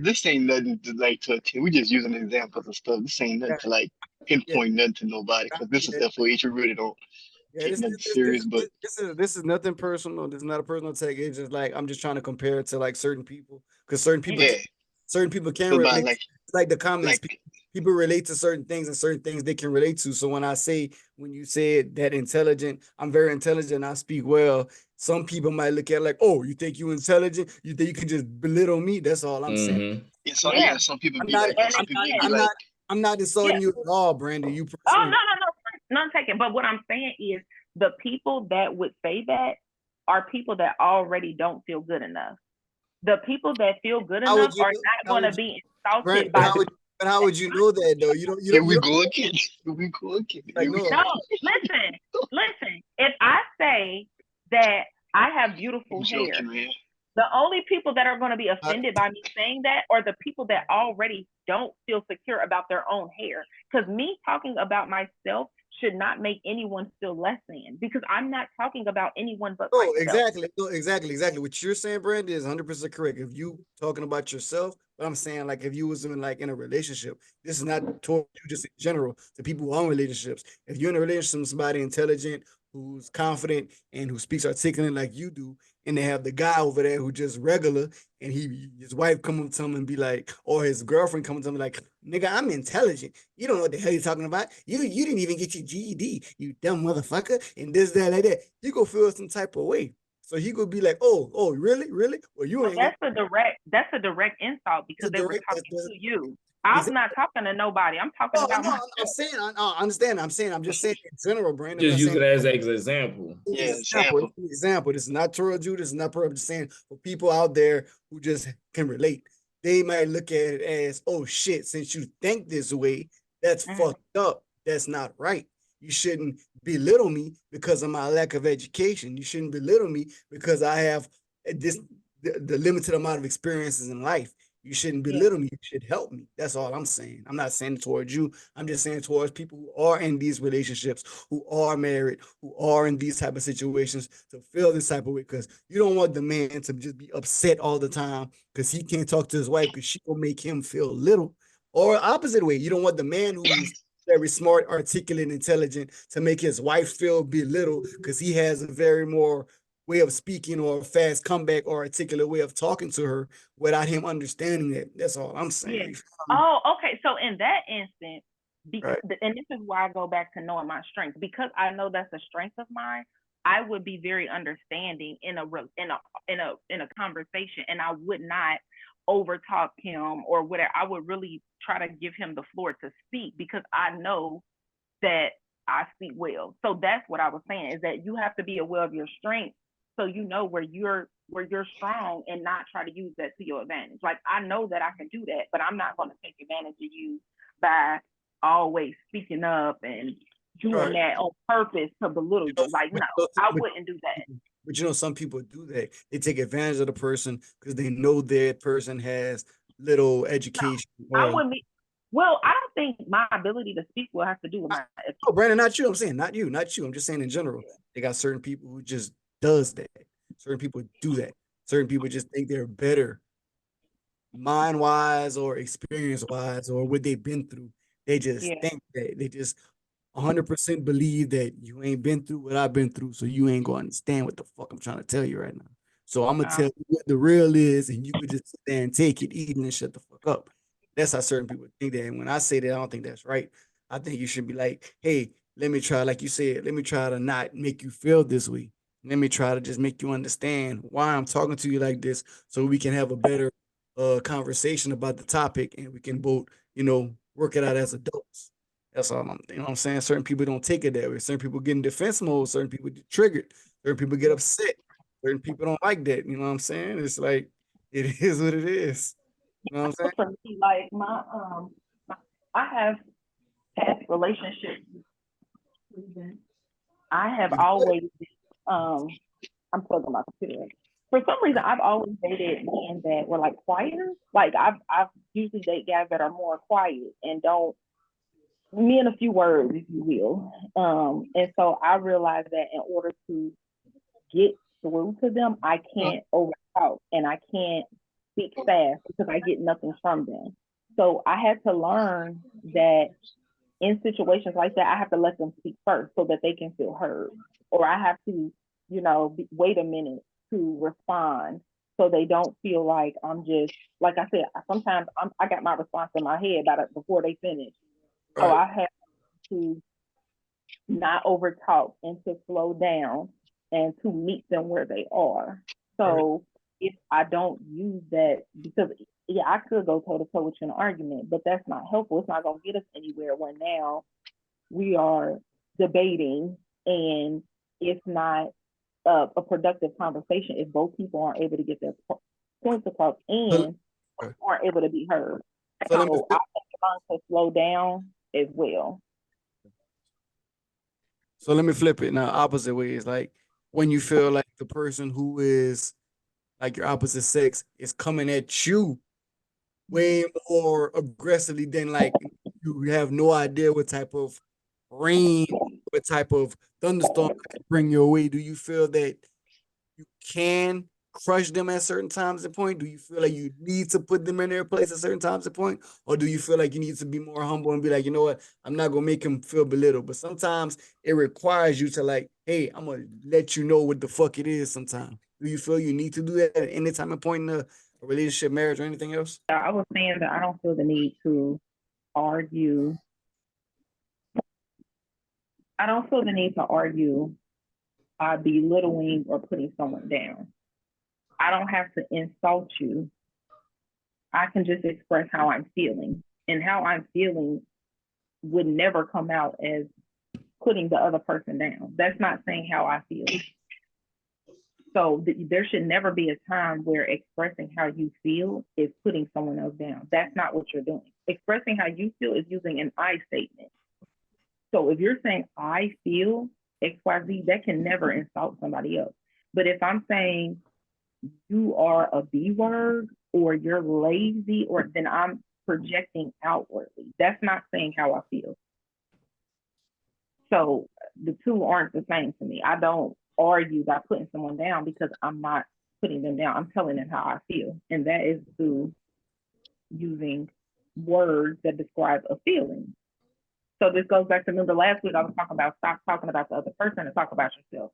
This ain't nothing to like to. We just using examples and stuff. This ain't nothing to like pinpoint nothing to nobody because this is definitely you really don't take nothing serious. But this is nothing personal. This is not a personal take. It's just like I'm just trying to compare it to like certain people because certain people can relate. Like the comments, people relate to certain things and certain things they can relate to. So when you said that intelligent, I'm very intelligent, I speak well. Some people might look at it like, oh, you think you're intelligent? You think you can just belittle me? That's all I'm saying. Some people be like that. Some people be like, I'm not insulting you at all, Brandy. You personally. No, I'm taking. But what I'm saying is the people that would say that are people that already don't feel good enough. The people that feel good enough are not going to be insulted by. But how would you know that though? You don't. Here we go again. Like, no, listen. If I say that I have beautiful hair, the only people that are going to be offended by me saying that are the people that already don't feel secure about their own hair. Because me talking about myself should not make anyone feel less than, because I'm not talking about anyone but myself. Exactly. What you're saying, Brandy, is 100% correct. If you talking about yourself, but I'm saying like if you was in a relationship, this is not toward you, just in general to people who are in relationships. If you're in a relationship with somebody intelligent, who's confident, and who speaks articulate like you do, and they have the guy over there who just regular, and his wife come up to him and be like, or his girlfriend come up to him like, nigga, I'm intelligent. You don't know what the hell you're talking about. You didn't even get your GED, you dumb motherfucker, and this, that, like that. You go feel some type of way. So he could be like, oh, really? Well, you ain't. That's a direct insult because they were talking to you. I'm not talking to nobody. I'm talking about myself. I'm saying, I understand. I'm just saying in general, Brandon. Just use it as an example. Example. This is not towards you. This is not I'm just saying for people out there who just can relate. They might look at it as, oh shit, since you think this way, that's fucked up. That's not right. You shouldn't belittle me because of my lack of education. You shouldn't belittle me because I have the limited amount of experiences in life. You shouldn't belittle me. You should help me. That's all I'm saying. I'm not saying it towards you. I'm just saying towards people who are in these relationships, who are married, who are in these type of situations to feel this type of way. Because you don't want the man to just be upset all the time because he can't talk to his wife because she will make him feel little. Or opposite way, you don't want the man who's very smart, articulate, intelligent to make his wife feel belittled because he has a very more way of speaking or a fast comeback or articulate way of talking to her without him understanding that. That's all I'm saying. Oh, okay. So in that instance, and this is why I go back to knowing my strengths, because I know that's a strength of mine. I would be very understanding in a conversation, and I would not overtalk him or whatever. I would really try to give him the floor to speak because I know that I speak well. So that's what I was saying, is that you have to be aware of your strengths so you know where you're strong and not try to use that to your advantage. Like, I know that I can do that, but I'm not going to take advantage of you by always speaking up and doing that on purpose to belittle you. Like, no, I wouldn't do that. But you know, some people do that. They take advantage of the person because they know that person has little education. No, I wouldn't be. Well, I don't think my ability to speak will have to do with my education. Oh, Brandon, not you. I'm saying not you. I'm just saying in general. They got certain people who just does that. Certain people do that. Certain people just think they're better mind-wise or experience-wise or what they've been through. They just think that they just 100% believe that you ain't been through what I've been through, so you ain't gonna understand what the fuck I'm trying to tell you right now. So I'm gonna tell you what the real is, and you could just sit there and take it, eat it, and shut the fuck up. That's how certain people think that. And when I say that, I don't think that's right. I think you should be like, hey, let me try, like you said, let me try to not make you feel this way. Let me try to just make you understand why I'm talking to you like this, so we can have a better conversation about the topic, and we can both, work it out as adults. That's all I'm, what I'm saying. Certain people don't take it that way. Certain people get in defense mode. Certain people get triggered. Certain people get upset. Certain people don't like that. You know what I'm saying? It's like, it is what it is. You know what I'm saying? For me, like I have past relationships. I have always, I'm talking about computer. For some reason, I've always dated men that were like quieter. Like I've usually date guys that are more quiet and don't, me in a few words, if you will. And so I realized that in order to get through to them, I can't overtalk and I can't speak fast because I get nothing from them. So I had to learn that in situations like that, I have to let them speak first so that they can feel heard. Or I have to, wait a minute to respond so they don't feel like I'm just, like I said, sometimes I got my response in my head about it before they finish. Right. So I have to not overtalk and to slow down and to meet them where they are. So if I don't use that, because I could go toe to toe with you in an argument, but that's not helpful. It's not going to get us anywhere when now we are debating and it's not a productive conversation if both people aren't able to get their points across and aren't able to be heard. So I have to learn to slow down as well. So let me flip it now. Opposite way is like when you feel like the person who is like your opposite sex is coming at you way more aggressively than like you have no idea what type of rain, what type of thunderstorm can bring your way. Do you feel that you can crush them at certain times and point? Do you feel like you need to put them in their place at certain times and point? Or do you feel like you need to be more humble and be like, you know what, I'm not gonna make him feel belittled. But sometimes it requires you to like, hey, I'm gonna let you know what the fuck it is sometimes. Do you feel you need to do that at any time and point in a relationship, marriage, or anything else? I was saying that I don't feel the need to argue. I don't feel the need to argue belittling or putting someone down. I don't have to insult you. I can just express how I'm feeling. And how I'm feeling would never come out as putting the other person down. That's not saying how I feel. So there should never be a time where expressing how you feel is putting someone else down. That's not what you're doing. Expressing how you feel is using an I statement. So if you're saying I feel XYZ, that can never insult somebody else. But if I'm saying you are a B word or you're lazy, or then I'm projecting outwardly. That's not saying how I feel. So the two aren't the same to me. I don't argue by putting someone down because I'm not putting them down. I'm telling them how I feel. And that is through using words that describe a feeling. So this goes back to, remember last week I was talking about stop talking about the other person and talk about yourself.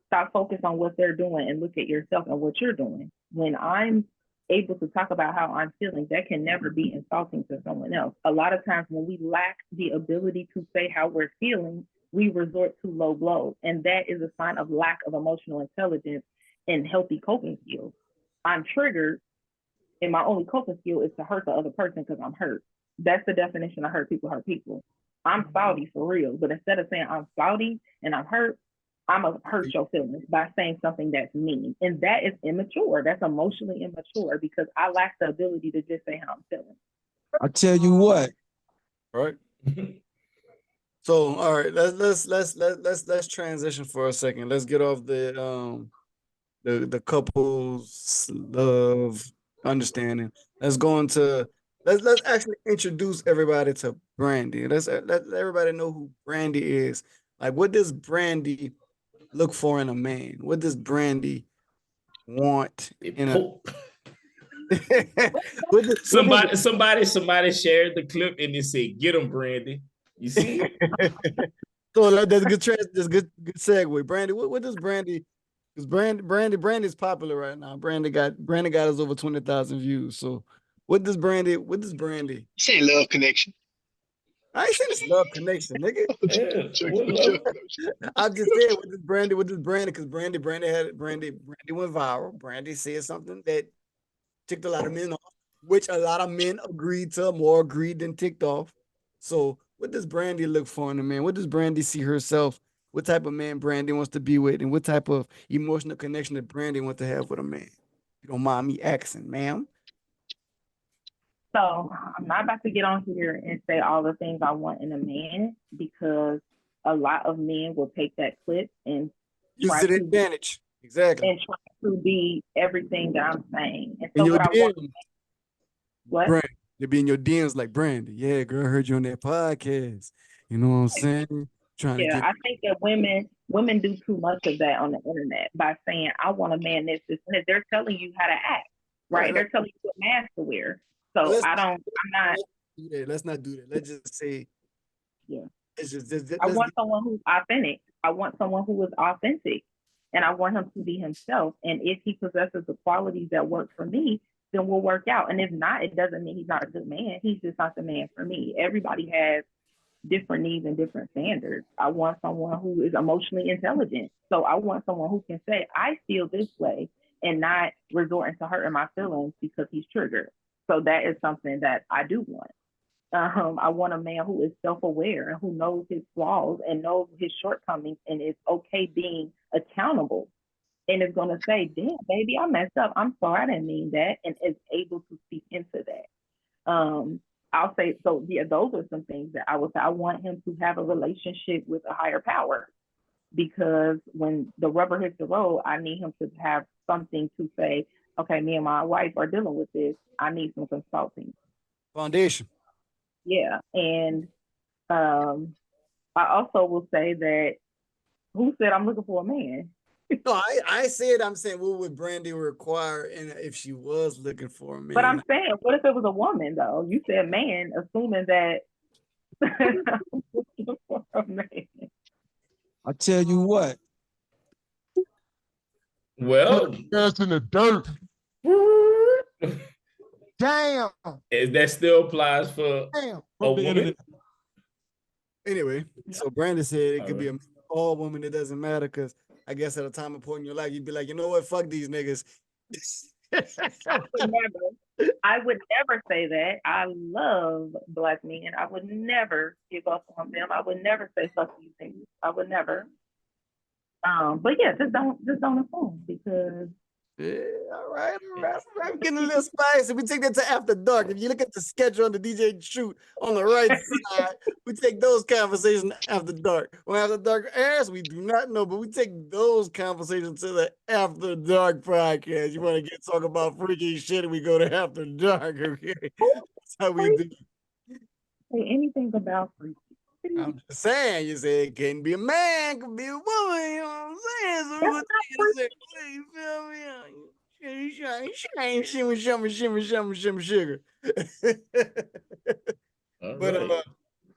Stop focus on what they're doing and look at yourself and what you're doing. When I'm able to talk about how I'm feeling, that can never be insulting to someone else. A lot of times when we lack the ability to say how we're feeling, we resort to low blows. And that is a sign of lack of emotional intelligence and healthy coping skills. I'm triggered and my only coping skill is to hurt the other person because I'm hurt. That's the definition of hurt people hurt people. I'm salty for real, but instead of saying I'm salty and I'm hurt, I'm gonna hurt your feelings by saying something that's mean. And that is immature. That's emotionally immature because I lack the ability to just say how I'm feeling. I tell you what. Right. So all right, let's transition for a second. Let's get off the couples love understanding. Let's go into let's actually introduce everybody to Brandy. Let everybody know who Brandy is. Like, what does Brandy look for in a man? What does Brandy want in a somebody shared the clip and they said, "Get him, Brandy." You see? So that's good. That's good segue. Brandy, what does Brandy? Because Brandy's popular right now. Brandy got us over 20,000 views. So what does Brandy? What does Brandy? Say love connection. I ain't saying it's love connection, nigga. Yeah, what love? I'm just saying what does Brandy? What does Brandy? Because Brandy went viral. Brandy said something that ticked a lot of men off, which a lot of men agreed to, more agreed than ticked off. So what does Brandy look for in a man? What does Brandy see herself? What type of man Brandy wants to be with, and what type of emotional connection that Brandy wants to have with a man? If you don't mind me asking, ma'am. So I'm not about to get on here and say all the things I want in a man because a lot of men will take that clip and use it advantage. Exactly. And try to be everything that I'm saying. And in so your what DMs, I want, what? Brandy, they be in your DMs like Brandy. Yeah, girl, I heard you on that podcast. You know what I'm saying? Trying to get. I think that women do too much of that on the internet by saying, I want a man this, and that. They're telling you how to act, right? They're telling you what mask to wear. So I'm not. Let's not do that. Let's just say, yeah. I want someone who's authentic. I want someone who is authentic, and I want him to be himself. And if he possesses the qualities that work for me, then we'll work out. And if not, it doesn't mean he's not a good man. He's just not the man for me. Everybody has different needs and different standards. I want someone who is emotionally intelligent. So I want someone who can say, I feel this way, and not resorting to hurting my feelings because he's triggered. So that is something that I do want. I want a man who is self-aware and who knows his flaws and knows his shortcomings and is okay being accountable and is going to say, damn, baby, I messed up. I'm sorry, I didn't mean that, and is able to speak into that. I'll say, so yeah, those are some things that I would say. I want him to have a relationship with a higher power because when the rubber hits the road, I need him to have something to say, okay, me and my wife are dealing with this. I need some consulting. Foundation. Yeah. And I also will say that who said I'm looking for a man? No, I said I'm saying what would Brandy require and if she was looking for a man. But I'm saying, what if it was a woman though? You said man, assuming that I'm looking for a man. I tell you what. Well, that's in the dirt. Damn. That still applies for a woman. Anyway, so Brandon said it could be all woman. It doesn't matter because I guess at a time of point in your life, you'd be like, you know what? Fuck these niggas. I would never say that. I love Black men. I would never give up on them. I would never say fuck these things. I would never. But yeah, just don't assume because. Yeah, all right. I'm getting a little spicy. We take that to after dark. If you look at the schedule on the DJ shoot on the right side, we take those conversations after dark. When after dark airs, we do not know, but we take those conversations to the after dark podcast. You want to get talk about freaky shit, and we go to after dark. Okay, that's how we do. Say anything about freaky. I'm just saying, you say it can be a man, can be a woman, you know what I'm saying? So we're gonna take it a certain way, you feel me? Shimmy, sugar.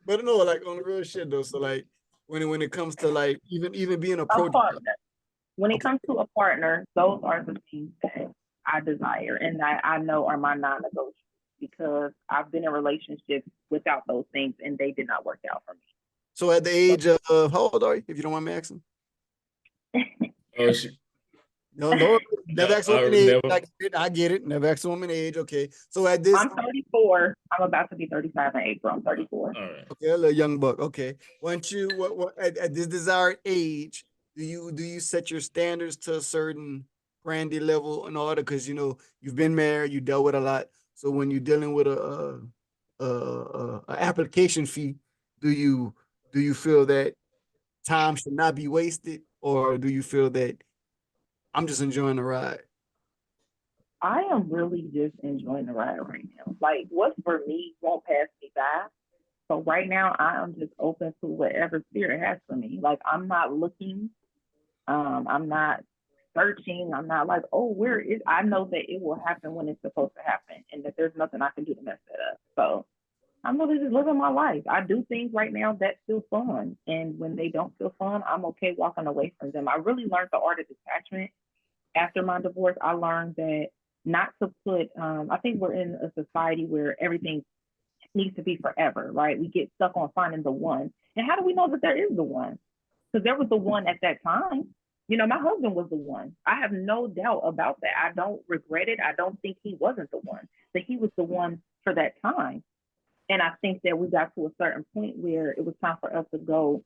But no, like on the real shit though. So like when it comes to like even being approached. When it comes to a partner, those are the things that I desire and that I know are my non-negotiables because I've been in relationships without those things and they did not work out for me. So at the age of how old are you, if you don't mind me asking? No, never ask a woman age. I get it. Never ask a woman age. Okay. So at this, I'm 34. I'm about to be 35 in April. I'm 34. All right. Okay, a little young buck. Okay. Once you at this desired age, do you set your standards to a certain Brandy level in order? Because you know you've been married, you dealt with a lot. So when you're dealing with a application fee, do you feel that time should not be wasted, or do you feel that I'm just enjoying the ride? I am really just enjoying the ride right now. Like what's for me won't pass me by. So right now I am just open to whatever spirit has for me. Like I'm not looking, I'm not searching. I'm not like, oh, where is? I know that it will happen when it's supposed to happen, and that there's nothing I can do to mess that up. So I'm really just living my life. I do things right now that feel fun. And when they don't feel fun, I'm okay walking away from them. I really learned the art of detachment after my divorce. I learned that not to put, I think we're in a society where everything needs to be forever, right? We get stuck on finding the one. And how do we know that there is the one? Because there was the one at that time. You know, my husband was the one. I have no doubt about that. I don't regret it. I don't think he wasn't the one, that he was the one for that time. And I think that we got to a certain point where it was time for us to go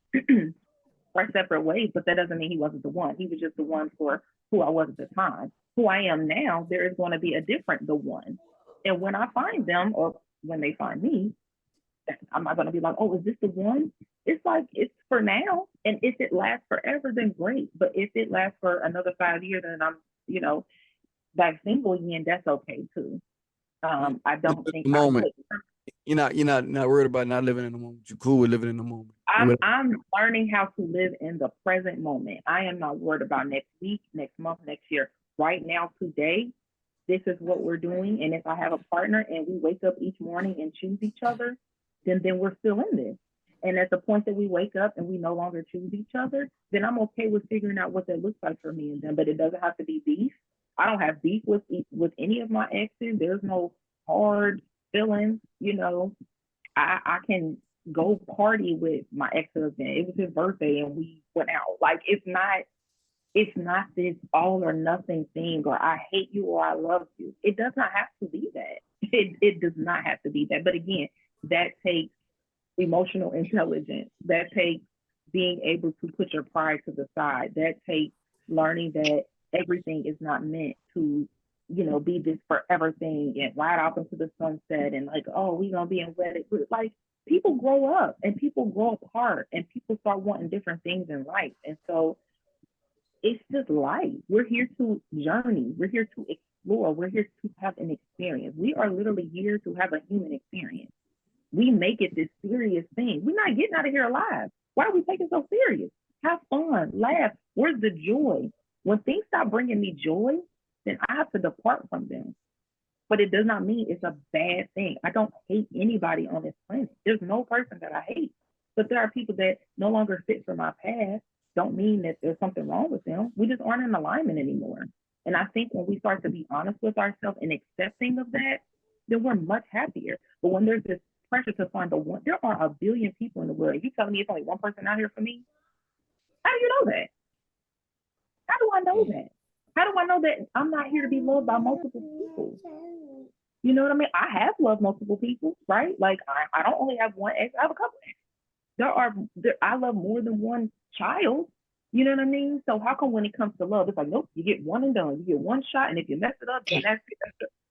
our separate ways, but that doesn't mean he wasn't the one. He was just the one for who I was at the time. Who I am now, there is going to be a different the one. And when I find them or when they find me, I'm not going to be like, oh, is this the one? It's like, it's for now. And if it lasts forever, then great. But if it lasts for another 5 years and I'm, you know, back single again, that's okay too. I don't think the I moment. could. You're not worried about not living in the moment. You're cool with living in the moment. I'm learning how to live in the present moment. I am not worried about next week, next month, next year. Right now, today, this is what we're doing. And if I have a partner and we wake up each morning and choose each other, then we're still in this. And at the point that we wake up and we no longer choose each other, then I'm okay with figuring out what that looks like for me and them. But it doesn't have to be beef. I don't have beef with any of my exes. There's no hard feelings. You know, I can go party with my ex-husband. It was his birthday and we went out. Like it's not this all or nothing thing, or I hate you or I love you. It does not have to be that. It does not have to be that. But again, that takes emotional intelligence. That takes being able to put your pride to the side. That takes learning that everything is not meant to, you know, be this forever thing and ride off into the sunset and like, oh, we gonna be in wedding. Like people grow up and people grow apart and people start wanting different things in life. And so it's just life. We're here to journey. We're here to explore. We're here to have an experience. We are literally here to have a human experience. We make it this serious thing. We're not getting out of here alive. Why are we taking so serious? Have fun, laugh. Where's the joy? When things stop bringing me joy, then I have to depart from them. But it does not mean it's a bad thing. I don't hate anybody on this planet. There's no person that I hate. But there are people that no longer fit for my path. Don't mean that there's something wrong with them. We just aren't in alignment anymore. And I think when we start to be honest with ourselves and accepting of that, then we're much happier. But when there's this pressure to find the one, there are a billion people in the world. You telling me it's only one person out here for me? How do you know that? How do I know that? How do I know that I'm not here to be loved by multiple people? You know what I mean? I have loved multiple people, right? Like I don't only have one ex, I have a couple exes. I love more than one child. You know what I mean? So how come when it comes to love, it's like, nope, you get one and done. You get one shot, and if you mess it up, then that's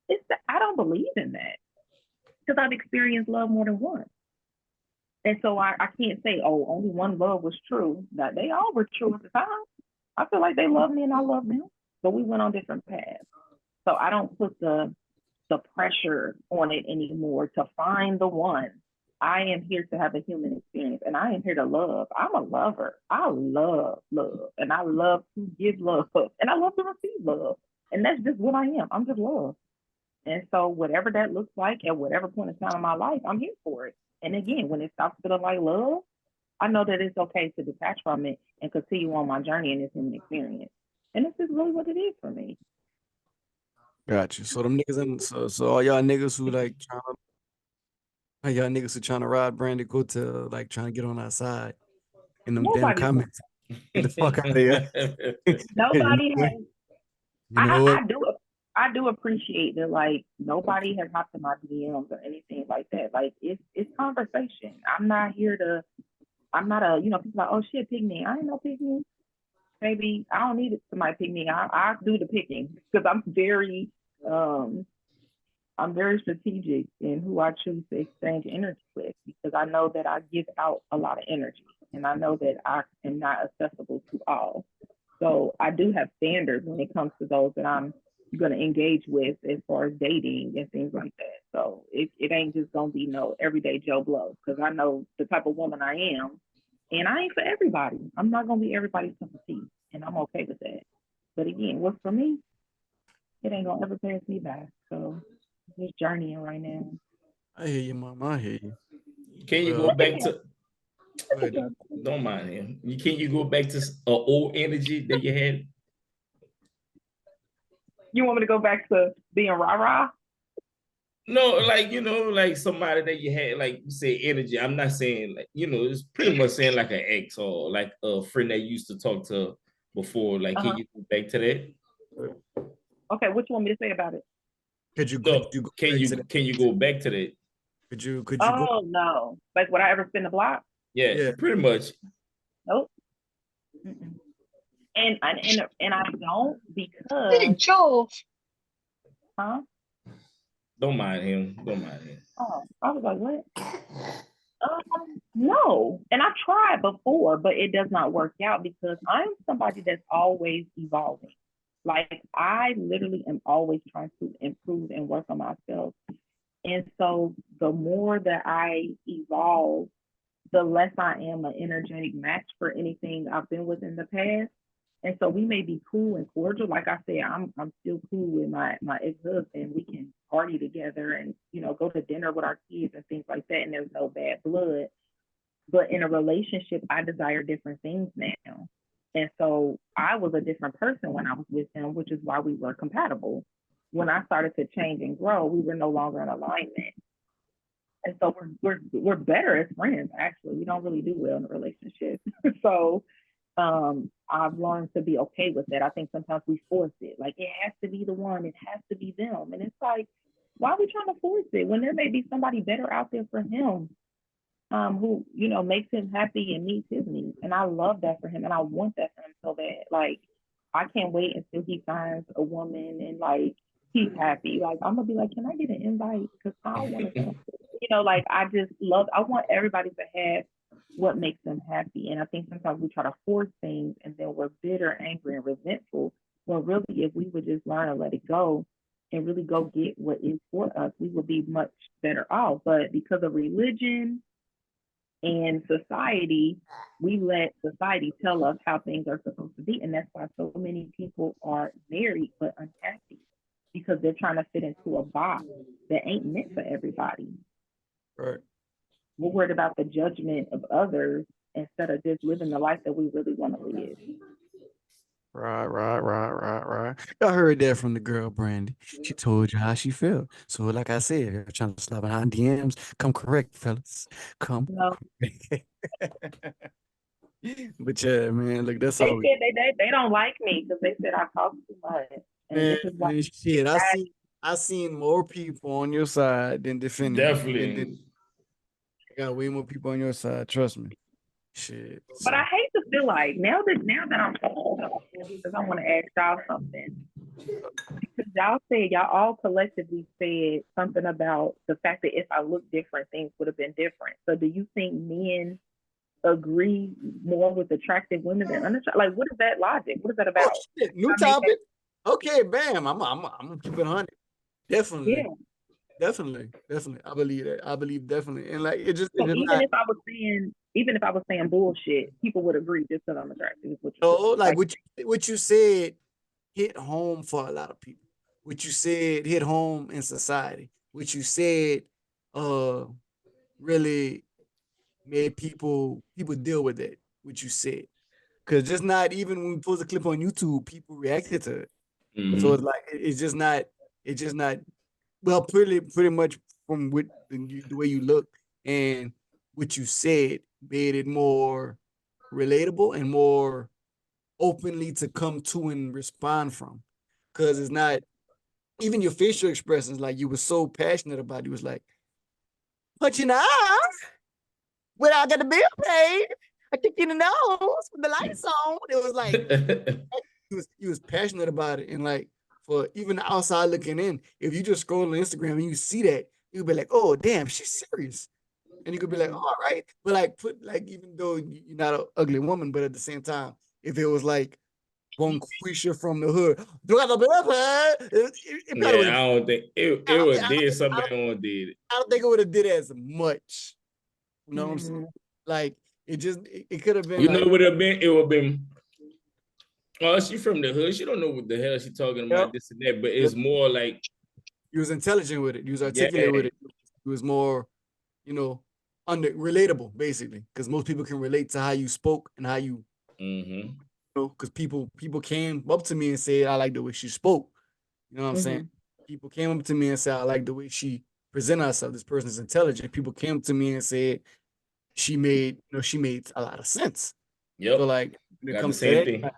it. I don't believe in that because I've experienced love more than once. And so I can't say, oh, only one love was true. That they all were true at the time. I feel like they loved me and I loved them, but we went on different paths. So I don't put the pressure on it anymore to find the one. I am here to have a human experience and I am here to love. I'm a lover. I love love and I love to give love and I love to receive love. And that's just what I am. I'm just love. And so whatever that looks like at whatever point in time in my life, I'm here for it. And again, when it stops feeling like love, I know that it's okay to detach from it and continue on my journey in this human experience. And this is really what it is for me. Gotcha. So them niggas so all y'all niggas who like trying to ride Brandy go to like trying to get on our side in them damn comments. Get the fuck out of here. Nobody has. You know what? I do appreciate that. Like nobody has hopped in my DMs or anything like that. Like it's conversation. I'm not a people like, oh shit, pick me. I ain't no pick me. Maybe I don't need somebody pick me. I do the picking because I'm very strategic in who I choose to exchange energy with because I know that I give out a lot of energy and I know that I am not accessible to all. So I do have standards when it comes to those that I'm going to engage with as far as dating and things like that. So it ain't just going to be no everyday Joe Blow because I know the type of woman I am and I ain't for everybody. I'm not going to be everybody's cup of tea and I'm okay with that. But again, what's for me, it ain't going to ever pass me by. So just journeying right now. I hear you, mom. I hear you. Can you Well, go back to? go ahead. Don't mind him. Can you go back to old energy that you had? You want me to go back to being rah-rah? No, like like somebody that you had, like you say, energy. I'm not saying like it's pretty much saying like an ex or like a friend that you used to talk to before. Like, can you go back to that? Okay, what you want me to say about it? Could you No, go can back to you that? can you go back to that? Could you go? Oh no. Like would I ever spin the block? Yeah, Yeah. pretty much. Nope. Mm-mm. And I don't because Big Charles. huh? Don't mind him. Don't mind him. Oh, I was like, what? No. And I tried before, but it does not work out because I'm somebody that's always evolving. Like I literally am always trying to improve and work on myself. And so the more that I evolve, the less I am an energetic match for anything I've been with in the past. And so we may be cool and cordial. Like I said, I'm still cool with my ex-husband. We can party together and go to dinner with our kids and things like that. And there's no bad blood. But in a relationship, I desire different things now. And so I was a different person when I was with him, which is why we were compatible. When I started to change and grow, we were no longer in alignment. And so we're better as friends, actually. We don't really do well in a relationship. So I've learned to be okay with that. I think sometimes we force it. Like it has to be the one, it has to be them. And it's like, why are we trying to force it when there may be somebody better out there for him, who, makes him happy and meets his needs. And I love that for him and I want that for him so bad. Like I can't wait until he finds a woman and like he's happy. Like I'm gonna be like, can I get an invite? Because I want to come. Like I want everybody to have what makes them happy. And I think sometimes we try to force things and then we're bitter, angry, and resentful. Well, really, if we would just learn to let it go and really go get what is for us, we would be much better off. But because of religion and society, we let society tell us how things are supposed to be. And that's why so many people are married but unhappy because they're trying to fit into a box that ain't meant for everybody. Right. We're worried about the judgment of others instead of just living the life that we really want to live. Right. Y'all heard that from the girl, Brandy. She told you how she felt. So, like I said, if you're trying to slap behind DMs, come correct, fellas. Come correct. But yeah, man, look, that's They all. said they don't like me because they said I talk too much. And this is why Shit, I seen more people on your side than defending you. Definitely. You got way more people on your side, trust me. Shit. But I hate to feel like now that I'm because I want to ask y'all something. Because y'all said y'all all collectively said something about the fact that if I looked different, things would have been different. So do you think men agree more with attractive women than unattractive? Like, what is that logic? What is that about? Shit. New topic. Okay, bam. I'm gonna keep it 100. Definitely. Yeah. Definitely. I believe that. I believe definitely. And like it just Even not, if I was saying bullshit, people would agree just because I'm attractive. like what you said hit home for a lot of people. What you said hit home in society. What you said really made people deal with it. What you said. Cause just not even when we post a clip on YouTube, people reacted to it. Mm-hmm. So it's like it's just not well, pretty much from what the way you look and what you said made it more relatable and more openly to come to and respond from. Because it's not even your facial expressions, like you were so passionate about it. You was like, but you know, when I got the bill paid, I kick in the nose with the lights on. It was like he was passionate about it. And like for even the outside looking in, if you just scroll on Instagram and you see that, you'll be like, oh damn, she's serious. And you could be like, all right. But like even though you're not an ugly woman, but at the same time, if it was like one Quisha from the hood, it Yeah, probably I don't think it would did something I did it. I don't think it would have did as much. You know what I'm saying? Like it could have been. You know what it would have been? It would have been. Oh, she from the hood. She don't know what the hell she talking about, this and that. But it's more like you was intelligent with it. You was articulate with it. It was more, relatable, basically, because most people can relate to how you spoke and how you, because people came up to me and said, I like the way she spoke. You know what I'm saying? People came up to me and said, I like the way she presented herself. This person is intelligent. People came up to me and said she made a lot of sense. Yep. So like when it Got the comes to same that, thing.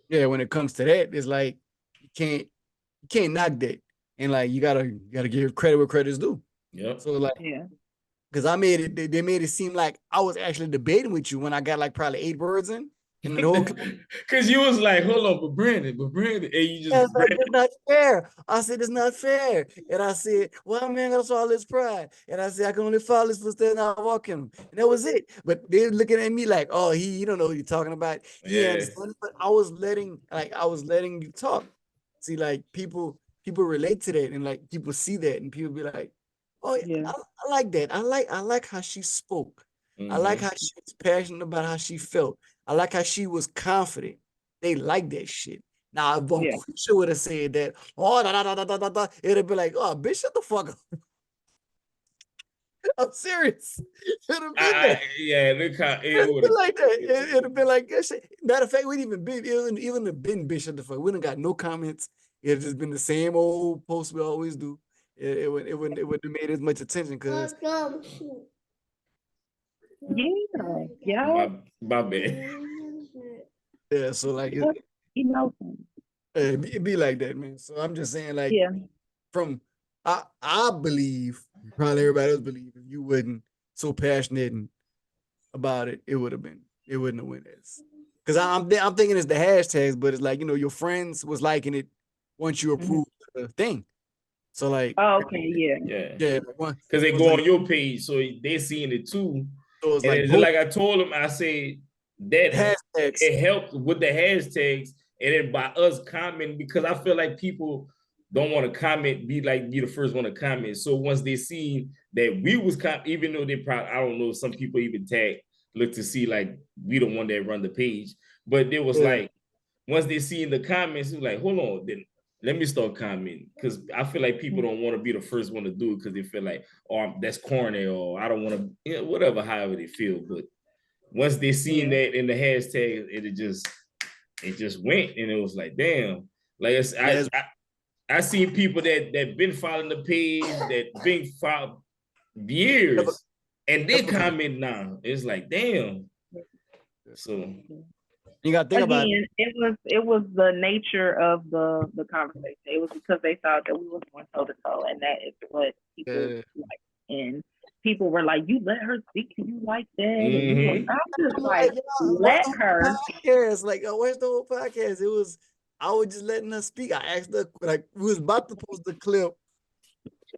yeah, when it comes to that, it's like you can't knock that. And like you gotta give credit where credit's due. Yep. So like Yeah. because they made it seem like I was actually debating with you when I got like probably 8 words in. And the whole Because you was like, hold on, but Brandon, and you just it's like, it's not fair. I said, it's not fair. And I said, well, man, that's all this pride. And I said, I can only follow this footsteps, not walk in them. And that was it. But they're looking at me like, oh, you don't know what you're talking about. Yeah. Understand. But I was letting you talk. See, like people relate to that and like people see that and people be like, oh, Yeah. I like that. I like how she spoke. I like how she was passionate about how she felt. I like how she was confident. They like that shit. Now, if Von Quisha would have said that, oh, it'd have been like, oh, bitch, shut the fuck up. I'm serious. It'd have been that. Yeah, look how It'd been like that. It'd have been like that shit. Matter of fact, we'd even been, even have been bitch, shut the fuck. We done got no comments. It'd just been the same old post we always do. It wouldn't have made as much attention because. Yeah. My bad. Yeah, so like it'd be like that, man. So I'm just saying, like, from I believe, probably everybody else believe, if you wasn't so passionate and about it, it wouldn't have went as. Because I'm thinking it's the hashtags, but it's like your friends was liking it once you approved the thing. So like, yeah, because they go on your page, so they seeing it too. So it's like I told them, I said that hashtags. It helped with the hashtags, and then by us commenting, because I feel like people don't want to comment, be the first one to comment. So once they see that we was even though they probably, I don't know, some people even look to see like we the one that run the page, but it was like once they see in the comments, it's like, hold on, then let me start commenting, because I feel like people don't want to be the first one to do it because they feel like, oh, that's corny, or I don't want to, whatever, however they feel. But once they seen that in the hashtag, it just went, and it was like, damn, like I seen people that been following the page, that been followed years, and they comment now. It's like, damn. So you got to think about it. It was the nature of the conversation. It was because they thought that we was going toe to toe, and that is what people like. And people were like, "You let her speak to you like that?" And I'm just like, let her. Podcast. Like, where's the whole podcast? I was just letting her speak. I asked her, like, we was about to post the clip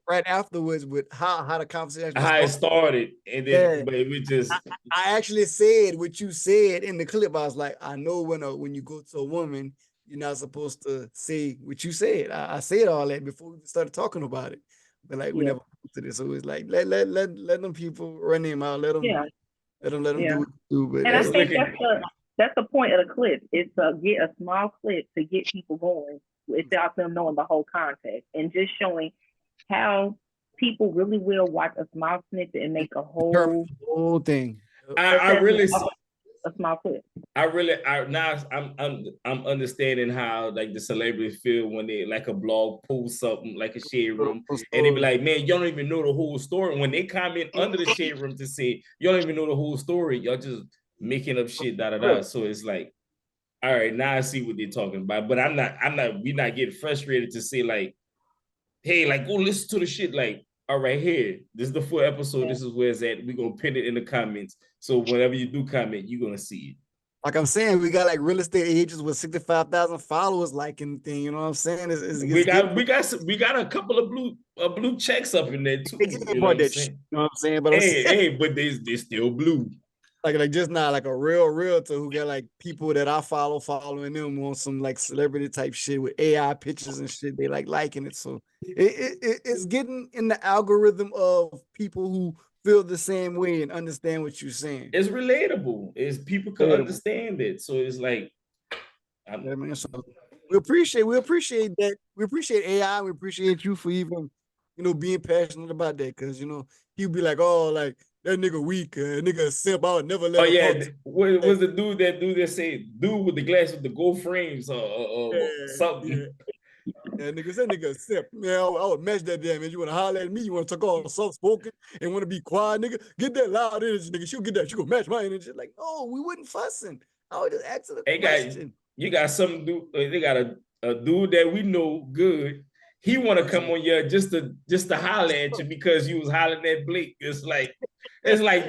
right afterwards with how the conversation started, and then but it was just I actually said what you said in the clip. I was like, I know when you go to a woman, you're not supposed to say what you said. I said all that before we started talking about it, but like we never to this. So it was like let them people run them out. Let them do what they do. But and I think that's the point of the clip, is to get a small clip to get people going without them knowing the whole context, and just showing how people really will watch a small snippet and make a whole thing. I really a small clip. I'm understanding how like the celebrities feel when they like a blog post something like a shade room, and they be like, man, y'all don't even know the whole story. When they comment under the shade room to say y'all don't even know the whole story, y'all just making up shit, So it's like, all right, now I see what they're talking about. But we're not getting frustrated to say like, hey, like go listen to the shit. Like, all right, here, this is the full episode. This is where it's at. We're gonna pin it in the comments. So whenever you do comment, you're gonna see it. Like I'm saying, we got like real estate agents with 65,000 followers liking the thing. You know what I'm saying? We got a couple of blue checks up in there too. You know what I'm saying? But but they're still blue. Like just not like a real realtor who got like people that I following them on some like celebrity type shit with AI pictures and shit. They like liking it. So it's getting in the algorithm of people who feel the same way and understand what you're saying. It's relatable. It's people can understand it. So it's like, so we appreciate that. We appreciate AI. We appreciate you for even, being passionate about that, because he'll be like, oh, like that nigga weak, nigga a simp. I would never let Oh him yeah, fuck. what was the dude that said dude with the glass with the gold frames or something? Yeah, niggas, that nigga a simp. Man, I would match that damn. Man, you want to holler at me? You want to talk all soft spoken and want to be quiet, nigga? Get that loud energy, nigga. She'll get that. She gonna match my energy. Like, no, we wouldn't fussing. I would just ask her a Hey guys, question. you got some dude. They got a dude that we know good. He want to come on here just to holler at you because you was hollering at Blake. It's like,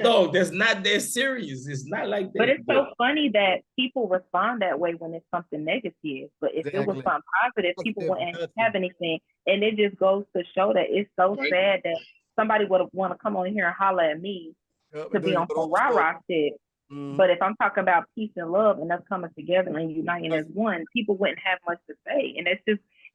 dog, that's not that serious. It's not like that. But it's so funny that people respond that way when it's something negative. But if it was something positive, people wouldn't have anything. And it just goes to show that it's so sad that somebody would want to come on here and holler at me to be on some rah-rah shit. But if I'm talking about peace and love and us coming together and uniting as one, people wouldn't have much to say. And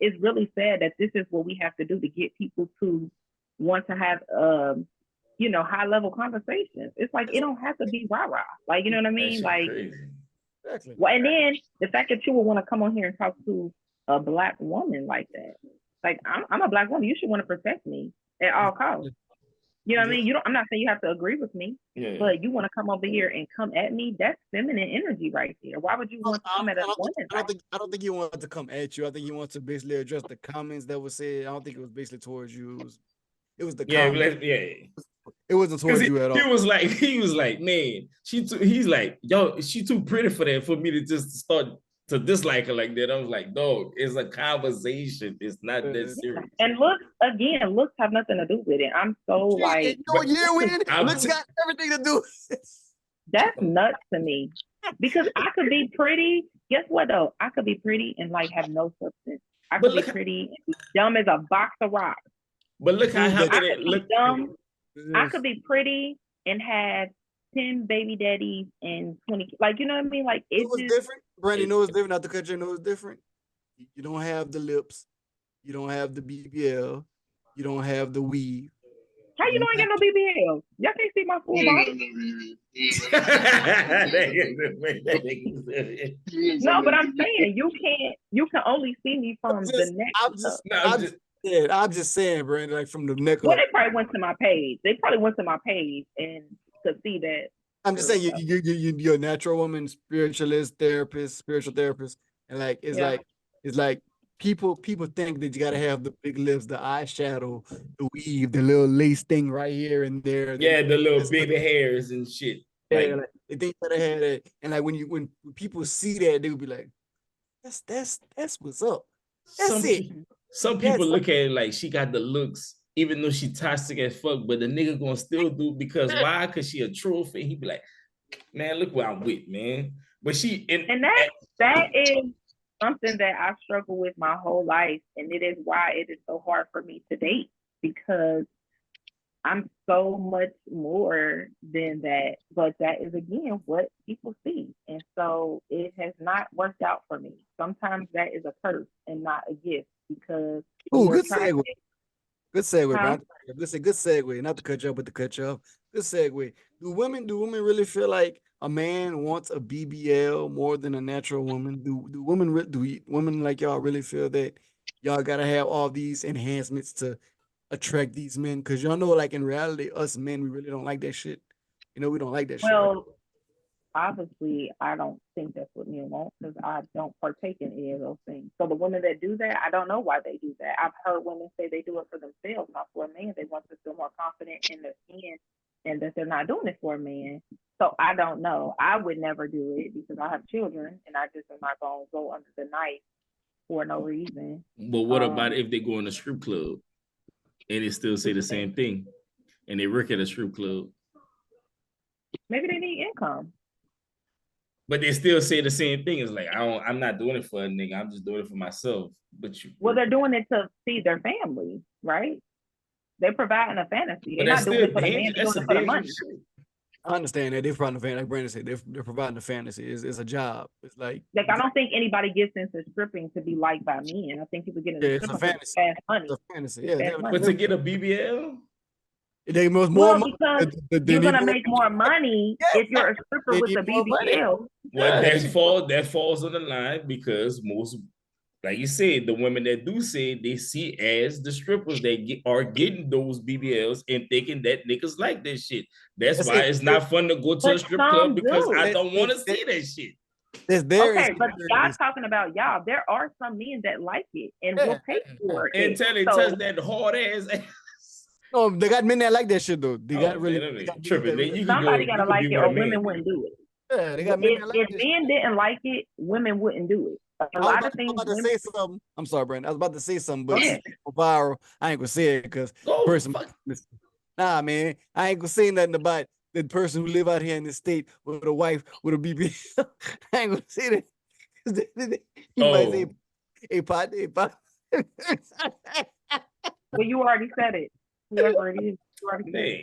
it's really sad that this is what we have to do to get people to want to have high level conversations. It's like it don't have to be rah-rah. Like, you know what I mean? Like exactly. Well, and then the fact that you would want to come on here and talk to a Black woman like that. Like, I'm a Black woman. You should want to protect me at all costs. You know what I mean? I'm not saying you have to agree with me, but you want to come over here and come at me. That's feminine energy right there. Why would you want to come at a woman? I don't think he wanted to come at you. I think he wanted to basically address the comments that were said. I don't think it was basically towards you. It was the comments. It wasn't towards you at all. He was like, man, he's like, yo, she too pretty for that, for me to just start to dislike her like that. I was like, dog, it's a conversation. It's not that serious. And looks have nothing to do with it. I'm so like, looks got everything to do. That's nuts to me. Because I could be pretty. Guess what though? I could be pretty and like have no substance. I could be pretty and be dumb as a box of rocks. But look how healthy it look. Dumb. I could be pretty and have 10 baby daddies and 20, like, you know what I mean? Like, it was different. Brandy, it's different. Not the country, it's different. You don't have the lips. You don't have the BBL. You don't have the weave. How you know I got no BBL? Y'all can't see my full body. No, but I'm saying you can only see me from the neck. I'm just saying, Brandy, like from the neck up. They probably went to my page. They probably went to my page and could see that. I'm just saying, you're a natural woman, spiritual therapist, and like it's like people think that you gotta have the big lips, the eyeshadow, the weave, the little lace thing right here and there. Yeah, the little baby hairs and shit. Yeah, like, they think you gotta have that, and like when people see that, they'll be like, that's what's up. Some people look at it like she got the looks, even though she toxic as fuck, but the nigga gonna still do because why? Because she a trophy. He be like, man, look what I'm with, man. But that is something that I struggle with my whole life, and it is why it is so hard for me to date, because I'm so much more than that. But that is again what people see, and so it has not worked out for me. Sometimes that is a curse and not a gift. Because good segue. Good segue, bro. Good segue. Not to cut you off, but to cut you off. Good segue. Do women really feel like a man wants a BBL more than a natural woman? Do women like y'all really feel that y'all gotta have all these enhancements to attract these men? Because y'all know, like in reality, us men, we really don't like that shit. We don't like that shit. Right? Obviously, I don't think that's what men want because I don't partake in any of those things. So the women that do that, I don't know why they do that. I've heard women say they do it for themselves, not for a man. They want to feel more confident in their skin and that they're not doing it for a man. So I don't know. I would never do it because I have children and I just am not going to go under the knife for no reason. But what about if they go in a strip club and they still say the same thing and they work at a strip club? Maybe they need income. But they still say the same thing. It's like, I'm not doing it for a nigga. I'm just doing it for myself. Well, they're doing it to feed their family, right? They're providing a fantasy. They're not doing it for the man. They're doing it for the money. I understand that they're providing a fantasy. Like Brandi said, they're providing a fantasy. It's a job. It's like I don't think anybody gets into stripping to be liked by men. I think people get into stripping for fast money. It's a fantasy. Yeah, but to get a BBL. They most more money. Because you're gonna make more money if you're a stripper with a BBL. Well, that falls on the line because most like you said, the women that do say they see as the strippers that are getting those BBLs and thinking that niggas like that shit. That's why it's not fun to go to a But strip club some because I do. don't want to see that shit. There is Okay, but y'all talking about y'all. There are some men that like it and will pay for And it. tell they So, touch that hard ass. No, they got men that like that shit though. They Oh, got really man, they got tripping. men that You could somebody go. gotta You could like be it, with or a man. women wouldn't do it. yeah, they got men that like If that men shit. didn't like it, women wouldn't do it. A lot of I things was about to women. say something. I'm sorry, Brandon. I was about to say something, but Go since ahead. it's viral, I ain't gonna say it because Go person. fuck. Nah, man, I ain't gonna say nothing about the person who live out here in the state with a wife with a BB. I ain't gonna say that. He might say, Oh, "Hey, pot, hey, pot." Well, you already said it. Whoever it is, you already said it. man,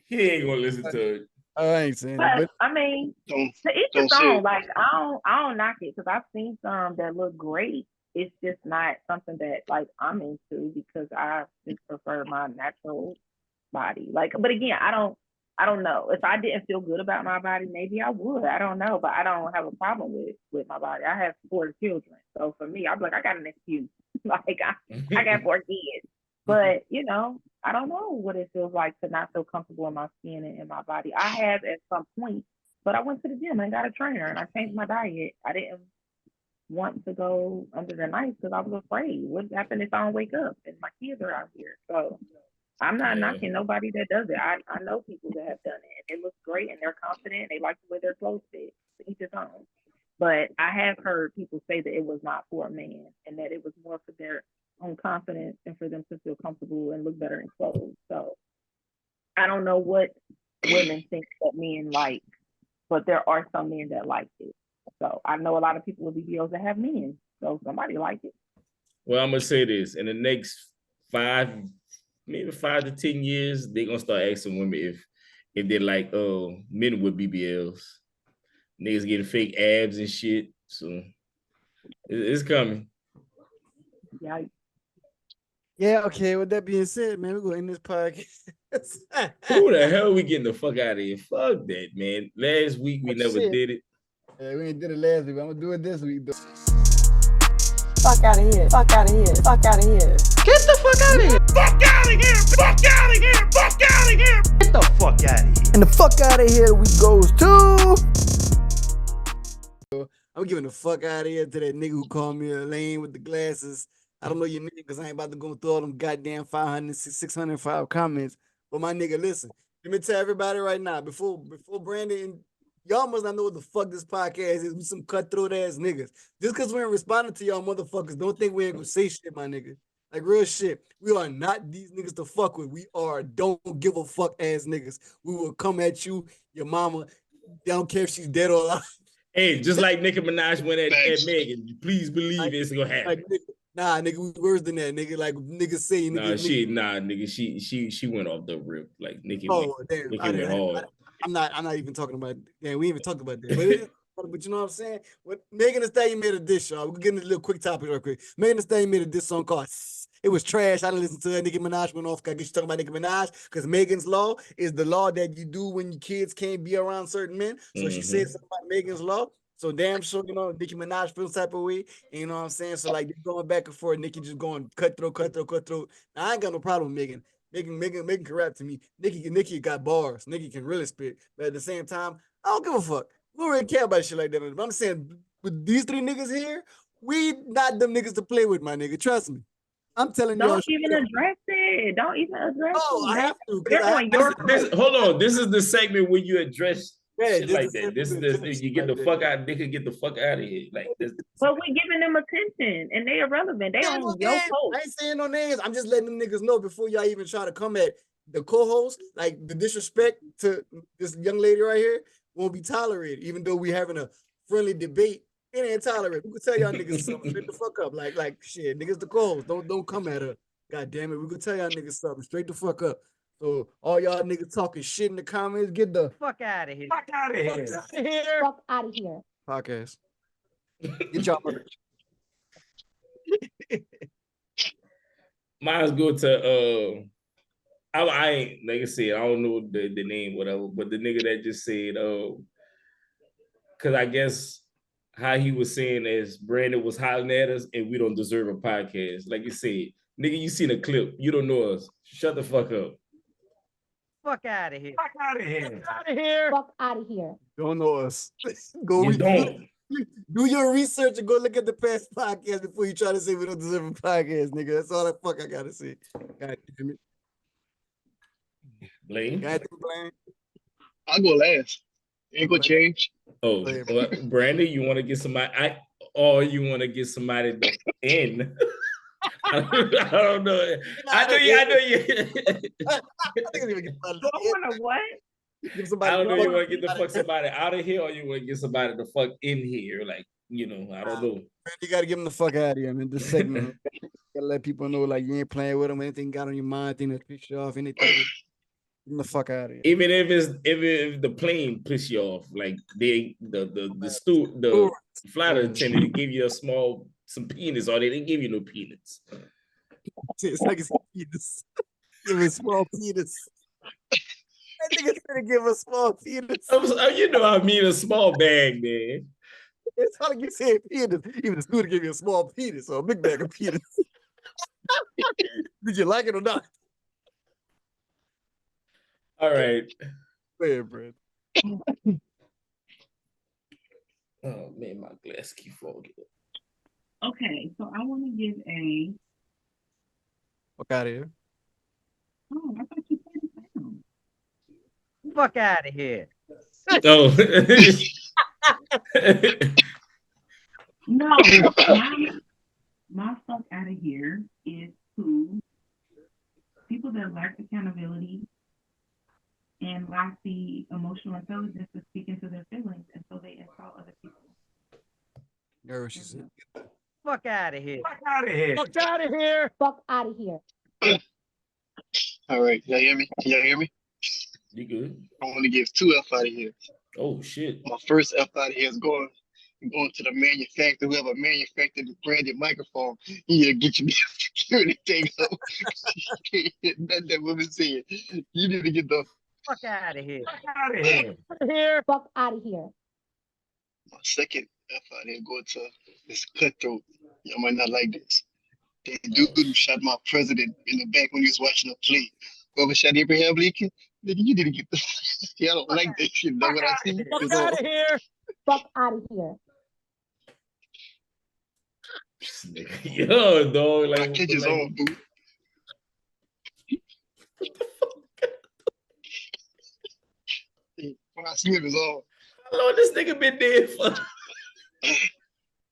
he ain't gonna listen to it. I ain't saying it, But but I mean, Don't to each don't his say own. it. Like I don't knock it because I've seen some that look great. It's just not something that like I'm into because I just prefer my natural body. Like, but again, I don't know. If I didn't feel good about my body, maybe I would. I don't know, but I don't have a problem with my body. I have 4 children, so for me, I'm like I got an excuse. Like I got 4 kids, but you know, I don't know what it feels like to not feel comfortable in my skin and in my body. I have at some point, but I went to the gym and got a trainer and I changed my diet. I didn't want to go under the knife because I was afraid. What happened if I don't wake up and my kids are out here? So I'm not Yeah. knocking nobody that does it. I know people that have done it and it looks great and they're confident. They like the way their clothes fit. To each his own. But I have heard people say that it was not for a man and that it was more for their own confidence and for them to feel comfortable and look better in clothes. So I don't know what women think that men like, but there are some men that like it. So I know a lot of people with BBLs that have men. So somebody like it. Well, I'm gonna say this: in the next maybe 5 to 10 years, they're gonna start asking women if they like men with BBLs. Niggas getting fake abs and shit. So it's coming. Yeah. yeah, okay. With that being said, man, we're gonna end this podcast. Who the hell we getting the fuck out of here? Fuck that, man. Last week we never Shit. did it. Yeah, we ain't did it last week. But I'm gonna do it this week though. Fuck out of here. Fuck out of here. Fuck out of here. Get the fuck out of here. Fuck out of here. Fuck out of here. Fuck out of here. Get the fuck out of here. And the fuck out of here we goes to. I'm giving the fuck out of here to that nigga who called me a lame with the glasses. I don't know your name because I ain't about to go through all them goddamn 500, 605 comments. But my nigga, listen, let me tell everybody right now, before Brandy and y'all must not know what the fuck this podcast is. We some cutthroat ass niggas. Just because we ain't responding to y'all motherfuckers, don't think we ain't gonna say shit, my nigga. Like real shit. We are not these niggas to fuck with. We are don't give a fuck ass niggas. We will come at you, your mama. They don't care if she's dead or alive. Hey, just like Nicki Minaj went at Thanks. Megan, please believe Like- it's gonna happen. Like, nah, nigga, we worse than that, nigga. Like niggas say, nigga. Nigga, she went off the rip. Like Nicki Oh damn, went hard. I'm not even talking about. Yeah, we even talked about that. But you know what I'm saying? What Megan Thee Stallion made a diss, y'all. We're getting a little quick topic real quick. Megan Thee Stallion made a diss song called "It Was Trash." I didn't listen to it. Nicki Minaj went off. I guess you talking about Nicki Minaj because Megan's law is the law that you do when your kids can't be around certain men. So she said something about Megan's law. So damn sure, you know, Nicki Minaj feels type of way. And you know what I'm saying? So like they're going back and forth. Nicki just going cutthroat. Now, I ain't got no problem with Megan. Megan can rap to me. Nicki got bars. Nicki can really spit. But at the same time, I don't give a fuck. We don't really care about shit like that. But I'm saying with these three niggas here, we not them niggas to play with, my nigga. Trust me. I'm telling y'all. Don't even address it. Don't even address No, it. I have to. They're on your Hold on. This is the segment where you address Yeah, shit like that. This is you get the fuck out. They could get the fuck out of here. Like this. But we giving them attention and they irrelevant. They on your I post. ain't saying no names. I'm just letting them niggas know before y'all even try to come at the co-host. Like the disrespect to this young lady right here won't be tolerated, even though we having a friendly debate. It ain't tolerated. We could tell y'all niggas something. Straight the fuck up. Like shit, niggas the co-host. Don't come at her. God damn it. We could tell y'all niggas something. Straight the fuck up. So all y'all niggas talking shit in the comments, get the Fuck out of here. Fuck out of here. Fuck out of here. podcast. Get y'all merch. Mine's go to I ain't like I said, I don't know the name, whatever, but the nigga that just said cause I guess how he was saying as Brandon was hollering at us and we don't deserve a podcast. Like you said, nigga, you seen a clip. You don't know us. Shut the fuck up. Fuck out of here. Fuck out of here. Out of here. Fuck out of here. Don't know us. Go You don't. do your research and go look at the past podcast before you try to say we don't deserve a podcast, nigga. That's all the fuck I gotta say. God damn it. Blame. God damn it, Blaine. I'll go last. Ain't gonna change. Oh, Brandy, you want to get somebody, or you want to get somebody in? I don't know. I know you. I want to what? I don't know. You want to get the fuck somebody out of here, or you want to get somebody the fuck in here? Like, you know, I don't know. You gotta get them the fuck out of here, man. This segment. Gotta let people know, like, you ain't playing with them. Anything got on your mind, anything that pissed you off, anything. Get them the fuck out of here. Even if the plane piss you off, like the flight attendant, they give you some peanuts, or they didn't give you no peanuts. It's like it's penis. Give me small penis. That nigga's gonna give a small penis. You know, I mean a small bag, man. It's how you say penis. Even the student give you a small penis or a big bag of penis. Did you like it or not? All right. Go ahead, Brad. Oh man, my glass keep fogging. Okay, so I want to give a. Fuck out of here. Oh, I thought you said it down. Fuck out of here. Oh. No, my fuck out of here is to people that lack accountability and lack the emotional intelligence to speak into their feelings, and so they insult other people. You heard what she said. Fuck out of here. Fuck out of here. Fuck out of here. Fuck out of here. All right, y'all hear me? Can y'all hear me? You good? I want to give 2 F out of here. Oh shit. My first F out of here is going to the manufacturer, whoever manufactured the Brandy microphone. You need to get your security thing up. that woman said. You need to get the Fuck out of here. Fuck out of here. Out of here. Fuck out of here. my second F out of here go to this cutthroat. Y'all might not like this. The dude who shot my president in the back when he was watching a play. Whoever shot Abraham Lincoln, nigga, you need to get the. Yeah, I don't like that shit. Know what I see? Fuck out of here. Fuck out of here. Yo, dog. My Like, catch is on, boo. When I see him, it's on. how long this nigga been dead for?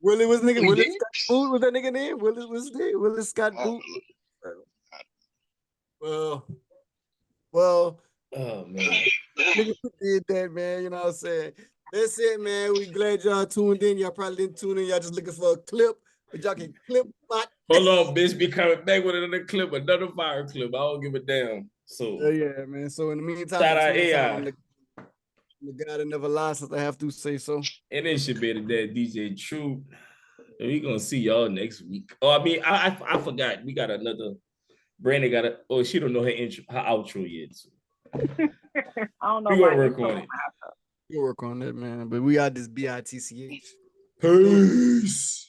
Willie was nigga. We Willie did? Scott Boot was that nigga name? Willie was there. Willie Scott Boot. Well, Oh man. nigga did that, man. You know what I'm saying? That's it, man. We glad y'all tuned in. Y'all probably didn't tune in. Y'all just looking for a clip, but y'all can clip my. Hold on, bitch. Be coming back with another clip, another fire clip. I don't give a damn. So Yeah, man. So in the meantime, Shout out tune us AI. on the guy that never lies, since I have to say so. and it should be that DJ True. And we gonna see y'all next week. Oh, I mean, I forgot. We got another. Brandy got a. Oh, she don't know her intro, her outro yet. So. I don't know. We gonna why work you on told it. me. We'll work on that, man. But we got this BITCH. Peace.